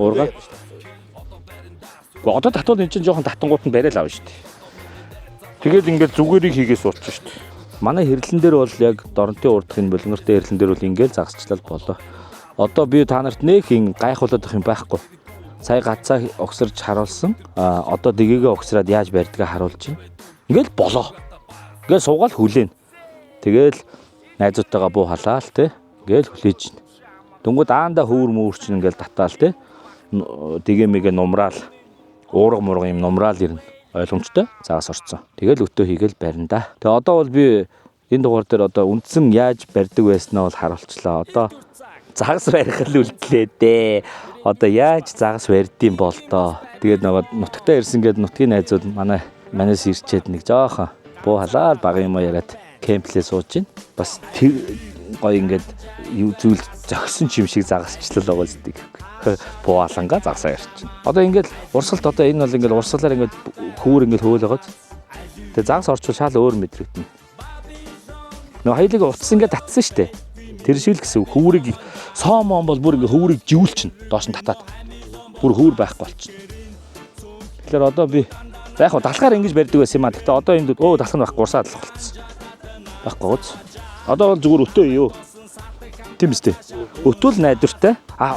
Уургаад. Гэхдээ одоо татвал энэ чинь жоохон татангууд нь барайл авна шүү дээ. Тэгээд ингээд зүгээрийг хийгээс суулчих шүү дээ. Манай хэрлэн дээр бол яг доронтын урдахын болонгортой хэрлэн дээр бол ингээд загасчлал болоо. Одоо би та нарт нэг хин гайхуулаад их юм байхгүй. Сая гацаа огсорж харуулсан. Одоо дэгээгээ огсраад яаж барьдгаа харуулж байна. Ингээд болоо. Ингээд суугаал хүлээн. Тэгээл найзуудтайгаа буу халаал те. Ингээл хүлээж байна. Дөнгөд аанда хөвөр мөвөр чинь ингээл татаал те. Дэгээ нумраал. Уурга мурга юм нумраал ирнэ. Ойлгомжтой. Загас орцсон. Тэгэл өтөө хийгээл барина да. Тэгээ одоо бол би энэ дугаар дээр одоо үндсэн яаж барьдаг байснаа бол харуулчлаа. Одоо загас барих л үлдлээ дээ. Одоо яаж загас барьдсан бол доо. Тэгээд нөгөө нутагтаа ирсэн гээд нутгийн найзууд манайс ирчээд нэг жоохон буу халаал баг юм яриад кемплээ сууж гин. Бас тэр гоё ингээд юу зүйл зогсон юм шиг загасчлал байгаа зү. Буаланга загсаа ярьчих. Одоо ингээд урсгалт одоо энэ бол ингээд урсгалаар ингээд хөвөр ингээд хөөл байгаа. Тэгээ загас орчвол шал өөр мэдрэгдэнэ. Нөгөө хоёулыг утас ингээд татсан штэ. Тэр шиг л гэсэн хөврийг соомон бол бүр ингээд хөврийг живүүлчихнэ. Доош нь татаад. Бүр хөвөр байхгүй болчихно. Тэгэхээр одоо би за яг далхаар ингэж барьдаг байсан юм а. Гэхдээ одоо энд далх нь байхгүй урсаа далх болцсон. Байхгүй гоц. Одоо бол зүгээр өтөө юу. Тийм үстэй. Өтөл найдвартай.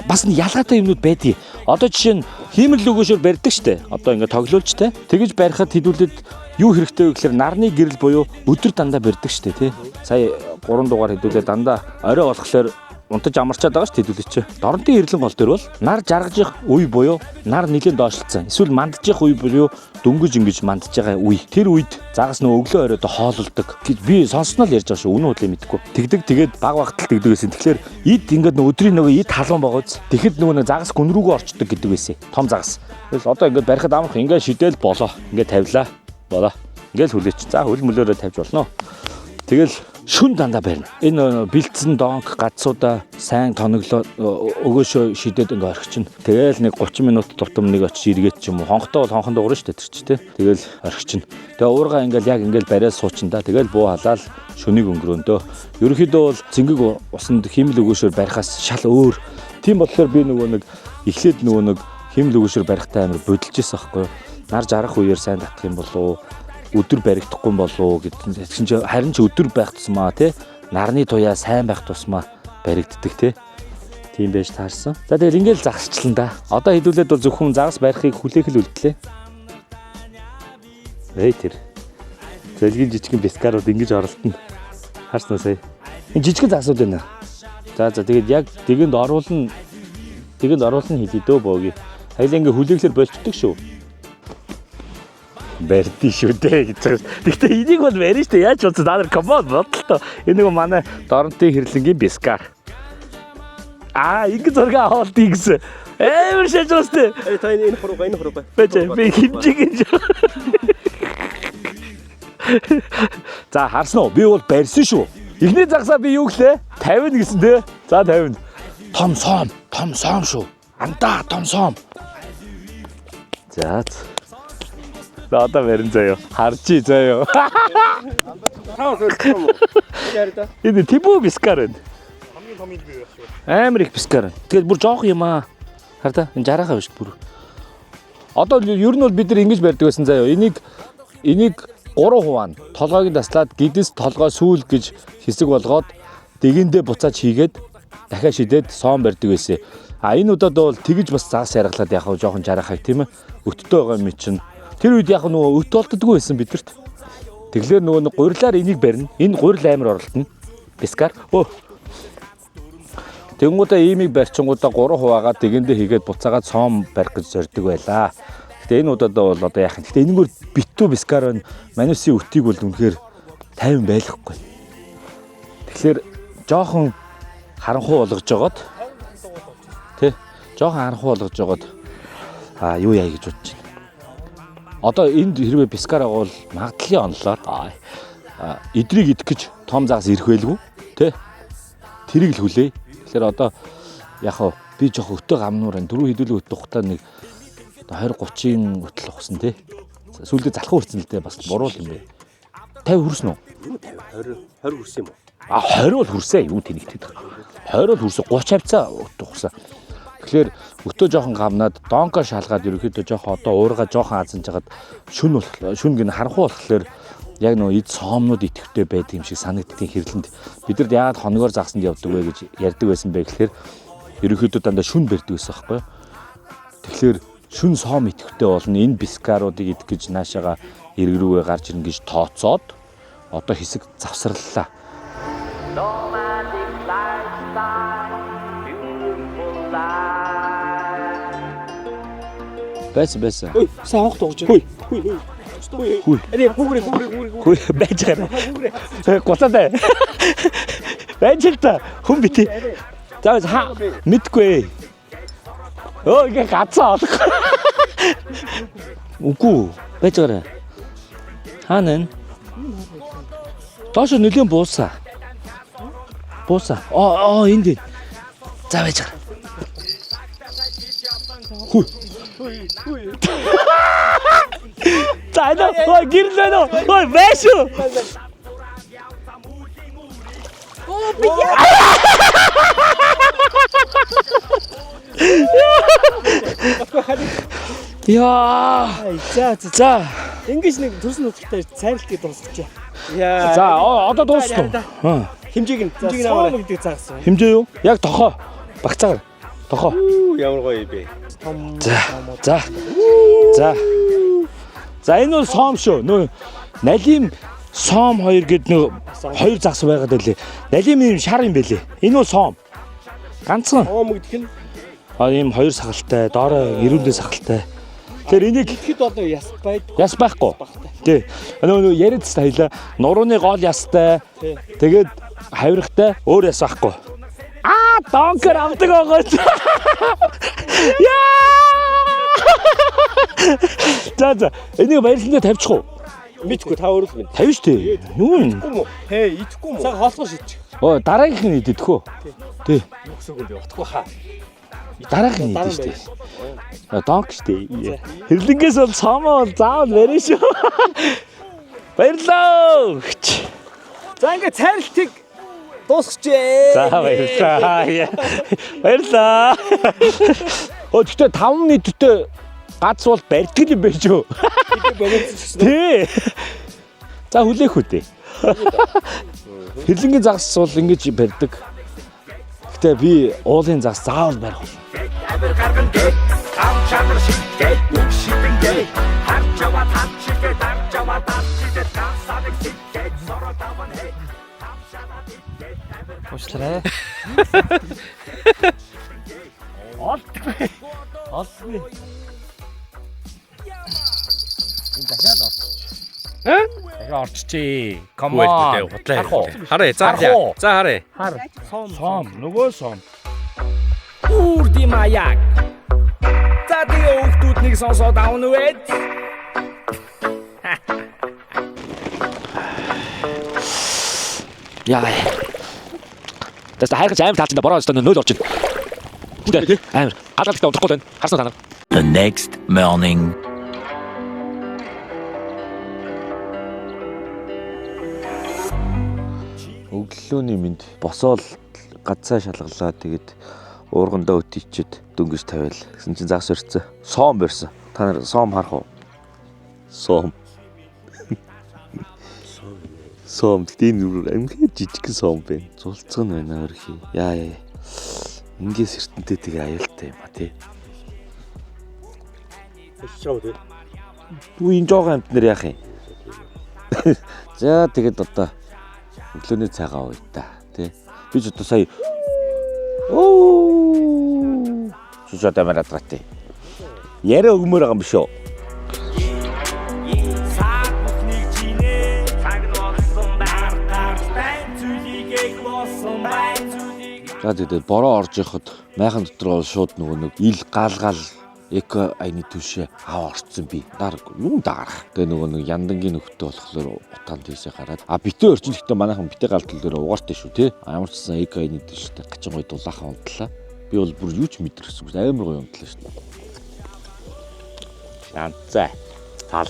Бас ялгаатай юмнууд байдгийг. Одоо жишээ нь хиймэрлэг өгөөшөөр барьдаг штэ. Одоо ингээд тоглоулж те. Тэгэж барихад хэдүүлээд юу хэрэгтэй вэ гэхээр нарны гэрэл буюу өдөр дандаа барьдаг штэ тий. Сая 3 дугаар хэдүүлээд дандаа орой болохоор унтаж амарчаад байгаа ш тэдүүлээч. Доронтын ирлэн гол дээр бол нар жаргаж их үе буюу нар нэлээд доошлцсан. Эсвэл мандж их үе буюу дөнгөж ингэж мандж байгаа үе. Тэр үед загас нөө өглөө оройдоо хоололдог гэж би сонсноо л ярьж байгаа шүү. Үнэн худлаа мэдгүй. Тэгдэг тэгээд баг багтал тэгдэг байсан. Тэгэхээр ид ингээд нөө өдрийн нөгөө ид халуун байгаац. Тэгэхэд нөгөө нэг загас гүн рүүгээ орчдөг гэдэг байсан. Том загас. Тэгэл одоо ингээд барихад амарх ингээд шидэл болоо. Ингээд тавилаа. Болоо. Ингээд хүлээч. За хөл мөлөөрөө тавьж болно. Тэгэл шүн дандаа барина. Энэ бэлдсэн донк гацсуудаа сайн тоноглоо өгөөшөө шидэд ингээ орхичин. Тэгэл нэг 30 минут тутам нэг очиж эргээд ч юм уу. Хонхтой бол хонхонд уурна шүү дээ тэр чи тэ. Тэгэл орхичин. Тэгээ уурга ингээл яг ингээл бариад суучин да. Тэгэл буу халаал шөнийг өнгөрөөндөө. Ерөнхийдөө бол зингэг усанд химэл өгөөшөөр барихаас шал өөр. Тийм болохоор би нөгөө нэг эхлээд нөгөө нэг химэл өгөөшөөр барихтай амар бодолж ирсэн байхгүй юу. Нар жарах үеэр сайн татах юм болов уу? Өдөр баригдахгүй юм болов уу гэсэн чинь харин ч өдөр байх тусмаа тий нарны туяа сайн байх тусмаа баригддаг тий. Тийм байж таарсан. За тэгэл ингээл загасчлан да. Одоо хэдүүлээд бол зөвхөн загас барихыг хүлээх л үлдлээ. Тэр. Зэлгийн жижигэн бискарууд ингэж оролтно. Харснаа сая. Энэ жижигэн загасууд байна. За тэгээд яг тэгэнд оруулна хэлээ дөө бооги. Хоёлаа ингээ хүлээхлээр болчдөг шүү. Барьдээ шүү дээ гэж байгаа. Гэхдээ энийг бол барьж штэ яаж болцоо та нар комод бодлоо. Энэ нэг манай доронтын хэрлэнгийн бискар. Ингэ зураг авалт ийгсэн. Амар шаж бастай. Та энэ хурууга. Бэж би хэмжиг. За харсан уу? Би бол барьсан шүү. Эхний загсаа би юу гэлээ? 50 гэсэн дээ. За 50. Том сом шүү. Андаа том сом. За одоо барин заяа. Харжи заяа. Энэ тибүү бискар байна. Хамгийн том бий байх шүү. Амар их бискар. Тэгээд бүр жоох юм аа. Хараа энэ жарахаа биш бүр. Одоо ер нь бол бид нар ингэж барьдаг байсан заяа. Энийг 3 хуваана. Толгойг таслаад гидэс толгой сүүл гэж хэсэг болгоод дэгэндээ буцааж хийгээд дахиад шидэд соон барьдаг байсан. Энэ удаад бол тэгж бас загас яргалаад яг жоохон жарахаа тийм ээ. Өттэй байгаа юм чинь. Тэр үед яг нөгөө өт болтдоггүй байсан бидэрт. Тэглэр нөгөө нэг гурилаар энийг барина. Энэ гурил амар оролтно. Бискар. Тэнгуудаа иймийг барьчингуудаа 3 хуваагаад тэгэндээ хийгээд буцаагаад соом барих гэж зорддог байлаа. Гэтэ энэ удаад бол одоо яах юм. Гэтэ энэгээр битүү бискар байна. Манусын өтийг бол үнэхээр 50 байлахгүй. Тэгэхээр жоохон харанхуй болгож жогоод тий. Жоохон харанхуй болгож жогоод юу яа гэж бодож байна. Одоо энд хэрвээ бискар агуул магадлалын онлоор эдрийг идэх гэж том загас ирэх байлгүй тий. Тэрийг л хүлээ. Тэгэхээр одоо яг би жоох өтөө гамнуур 4 хэдүүлэг өтөх хугацаа нэг 20-30-ын өтөл ухсан тий. Сүүлдээ залхуу хүрсэн л дээ бас буруу юм бэ. 50 хүрсэн үү? 20 хүрсэн юм уу? 20 бол хүрсэн юу тэнэгтэй. 20 бол хүрсэн 30 хавцаа өтөх ухсан. Тэгэхээр өтөө жоохон гамнаад донко шалгаад ерөөхдөө жоохон одоо уурга жоохон азанж хагаад шүн гин харанхуй болохоор яг нөө эд соомнууд идэвхтэй байдаг юм шиг санагддгийн хэрлэнд бид нар яагаад хоногоор загсанд явдаг вэ гэж ярьдаг байсан бэ гэхээр ерөөхдөө дандаа шүн барьдаг байсан байхгүй. Тэгэхээр шүн соом идэвхтэй болно энэ бискаруудыг идэх гэж наашаага эрг рүүгээ гарч ирнэ гэж тооцоод одоо хэсэг завсарлаа. Бэс. Ой, сайн хог тогж. Хүй. Эри хүүрээ. Байж байгаа. Гоцаатай. Байж л та хүн битээ. За мэдгүй. Ингээ гацаа олох. Үгүй. Байж байгаа. Хаана? Тоош нөлөө буусаа. Энд. За байж байгаа. Хүй. За гэрлээ нөө. Бэшүү. Яа. За. Ингэж нэг төрсөн нутагтай цайралт дуусчихъя. За одоо дуусна. Хэмжээг аваа гэдэг цаагсан. Хэмжээ юу? Яг тохоо. Багцаагаар. Тохоо. Ямар гоё бэ? За энэ бол соом шүү. Нөө налим соом 2 гэд нөө 2 загас байгаад байлээ. Налим юм шар юм байлээ. Энэ бол соом. Ганцхан. Соом гэдэг нь Ийм хоёр сагалтай, доороо ирүүлээ сагалтай. Тэгэхээр энийг Ихэд одоо яс байд. яс байхгүй. Тий. Нөгөө яриад стайлаа. Нурууны гол ястай. Тэгээд хавиргатай өөр яс байхгүй. Донкер авдаг байгаа. Яа! За энийг баярлалаа тавьчих уу? мэдхгүй та өөрөө л мэд. Тавь штэ. Юу юм? Хээ идэхгүй юм уу? Цаг холцоо шидчих. Дараагийнх нь идэдэх үү? Тий. Өксөг би утахгүй хаа. Дараагийн нь идэв штэ. Донк штэ. Хэрлэнгээс бол цаамаа бол заавал барина шүү. Баярлалаа. За ингээ цайралтыг дуусчихжээ. За баярлалаа. Баярлалаа. Гэхдээ 5 нийтдээ гац бол барьдаг юм байж юу? Тий. За хүлээх үү. Хэрлэнгийн загас бол ингэж барьдаг. Гэтэ би уулын загас заавал барих уу. Уучлаарай. Олдгүй. Олдгүй. Энэ дахиад орчих. Дахиад орчихъя. Come on. Хараа за хараа. Хар. Сом. Нөгөө сом. Үрди маяг. За тэгээ хүүхдүүднийг сонсоод авна үү? Яа. Тэс хайрч аим таалчинд бороо өстө 0 орчин. Үгүй аим. Гадаалтай унтахгүй байна. Харсан танаа. The next morning. Өглөөний минь босоол гацаа шалгалаа тэгээд уургандаа өтийчээд дөнгөж тавиал. Гэсэн чинь загас өрцөө. Соом барьсан. Та нар соом харах уу? Соом. Соом гэдэг амир жижиг соом байна. Зулцсан байна өрхий. Яа. Ингээс эртэнтэй тэгээ аюултай юм а тий. Шоо тий. Юу энэ жоо амт нэр яах юм? За тэгээд одоо өглөөний цагаан уу та тий. Би ч одоо сая чичоо тамараад гати. Ярэ өгмөр байгаа юм биш үү? За тэгээд бороо орж яхад майхан дотор шууд нэг ил гаалгаал эко айны түшээ орцсон би. Юу даарах. Тэгээ нэг яндангийн нөхдөд болохоор утаанд тийсээ хараад битээ орчин гэхдээ манайхан битээ галтал дээр угаартай шүү те. Ямар ч сан эко айны түшээ гачин гой дулаахан унтлаа. Би бол бүр юу ч мэдэрсэн. Амар гой унтлаа шүү. Шанцаа. Тал.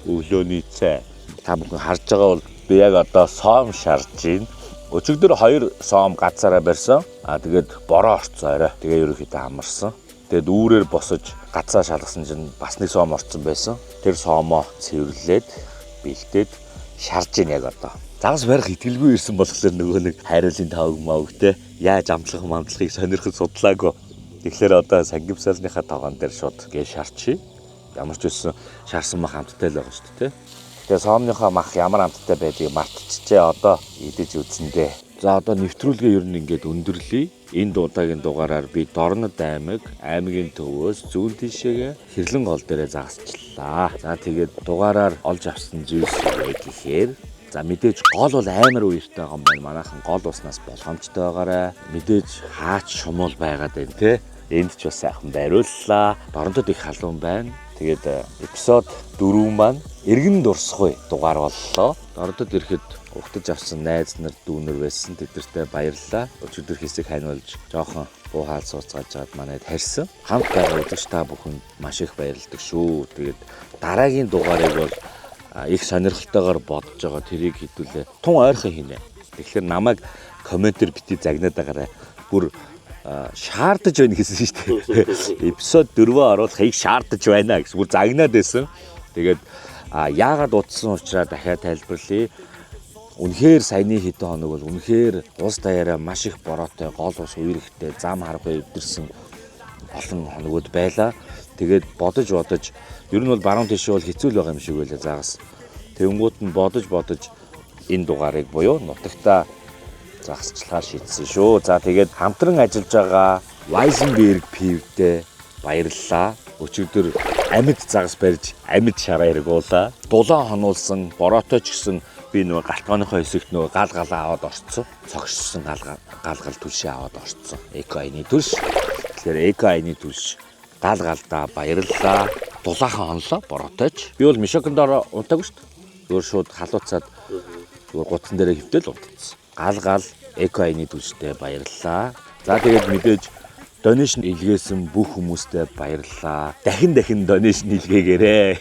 Өглөөний цай. Та бүхэн харж байгаа бол би яг одоо соом шарж байна. Өчигдөр 2 соом гацаараа барьсан. Тэгээд бороо орцсон орой. Тэгээ ерөөхдөө амарсан. Тэгээд үүрээр босож гацаа шалгасан чинь бас нэг соом орцсон байсан. Тэр соомоо цэвэрлээд бэлдээд шарж ийн яг одоо. Загас барих итгэлгүй ирсэн болохоор нөгөө нэг хайруулын тавг мавгтэй яаж амтлах мамтлахыг сонирхож судлаагүй. Тэгэхээр одоо сангивсалныхаа тавган дээр шууд гээ шарчи. Ямар ч үсэн шарсан мах амттай л байгаа шүү дээ. Тэгээ соомныхоо мах ямар амттай байдгийг мартчихжээ. Одоо идэж үзэндээ. За одоо нэвтрүүлгээ ер нь ингээд өндөрлөе. Энэ дуудаагийн дугаараар би Дорнод аймгийн төвөөс зүүн тишээгээ Хэрлэн гол дээрээ загасчлаа. За тэгээд дугаараар олж авсан зүйлс гэхээр за мэдээж гол бол амар үертэй байгаа юм байна. Манайхан гол уснаас болгоомжтой байгаарай. Мэдээж хаач шумуул байгаад байна те. Энд ч бас сайхан байрууллаа. Дорнод их халуун байна. Тэгээд эпизод 4 маань эргэн дурсахгүй дугаар боллоо. Дорнод ирэхэд ухтаж авсан найз нар дүүнэр байсан. Тэдэртээ баярлалаа. Өчигдөр хэсэг ханилж жоохон буухаад сууцгааж жаад манайд харьсан. Хамт байгаа үзэгч та бүхэнд маш их баярлалдаг шүү. Тэгээд дараагийн дугаарыг бол их сонирхолтойгоор бодож байгаа. Тэрийг хэдүүлээ тун ойрхон хийнэ. Тэгэхээр намайг комментээр бити загнаад байгаарай. Бүр шаардаж байна гэсэн шүү дээ. Эпизод 4 оруулахыг шаардаж байна гэсэн бүр загнаад байсан. Тэгээд яагаад утсан учраас дахиад тайлбарлая. Үнэхээр саяны хэдэн хоног бол үнэхээр улс даяараа маш их бороотой, гол ус үерхтэй, зам харахгүй өвдөрсөн олон хоногуд байлаа. Тэгээд бодож ер нь бол баруун тишээ бол хэцүү л байгаа юм шиг байлаа загас. Тэнгуут нь бодож энэ дугаарыг буюу нутагта загасчлахаар шийдсэн шүү. За тэгээд хамтран ажиллаж байгаа Weisenberg PV-д баярлалаа. Өчигдөр амьд загас барьж амьд шараа хэрэгуулаа. Дулаан хонуулсан бороотой ч гэсэн би нөгөө галтгооныхоо хэсэгт нөгөө гал галаа аваад орцсон. Цогшсон гал түлшээ аваад орцсон. Эко айны түлш. Тэгэхээр эко айны түлш гал галдаа баярлалаа. Дулаахан хонлоо бороотойч. Би бол Мишокондоор унтаагүй шүү дээ. Өөр шууд халууцаад зүгээр гутсан дээрээ хөвтөл унтцсан. Гал эко айны түлштэй баярлалаа. За тэгээд мэдээж донешн илгээсэн бүх хүмүүстээ баярлалаа. Дахин донешн илгээгээрэй.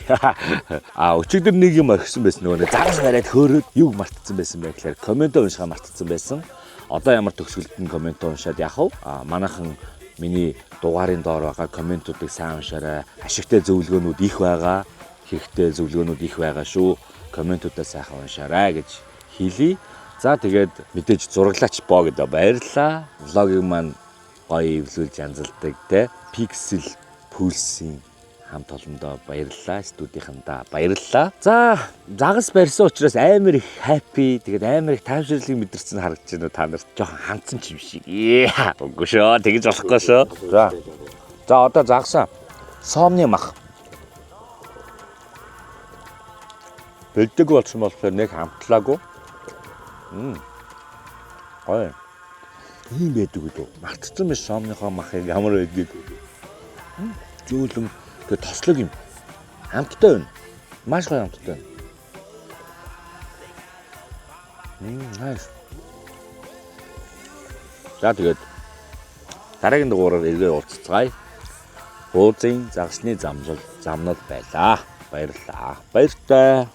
Өчигдөр нэг юм орхисон байсан нөгөө загас бариад хөөрөөд юг мартцсан байсан байх гэхээр комент уншихаа мартцсан байсан. Одоо ямар төгсгөлтөнд комент уншаад яах вэ? Манайхан миний дугаарын доор байгаа комментуудыг сайн уншаарай. Ашигтай зөвлөгөөнүүд их байгаа. Хэрэгтэй зөвлөгөөнүүд их байгаа шүү. Комментуудаа сайхан уншаарай гэж хэлье. За тэгээд мэдээж зураглаач боо гэдэг баярлалаа. Влогийг маань гоё эвлүүлж янзалдаг те. Pixel Pulse-ийн хамт олондоо баярлалаа. Студийнхандаа баярлалаа. За загас барьсан учраас амар их happy. Тэгээд амар их тайвширлыг мэдэрсэн харагдаж байна та нарт. Жохон хандсан ч юм шиг. Үгүй шүү. Тэгэж болохгүй шүү. За одоо загсан соомны мах. Бэлдэг болсон болохоор нэг хамтлаагүй. Гоё. Ийм байдаг үү? Мартцсан биш соомныхоо махыг ямар байдгийг. Зөөлөн тэгээ тослог юм. Хамттай байна. Маш гоё хамттай байна. Nice. За тэгээд дараагийн дугаараар эргээ уулзцгаая. Буузын загсны замнал байлаа. Баярлалаа. Баяртай.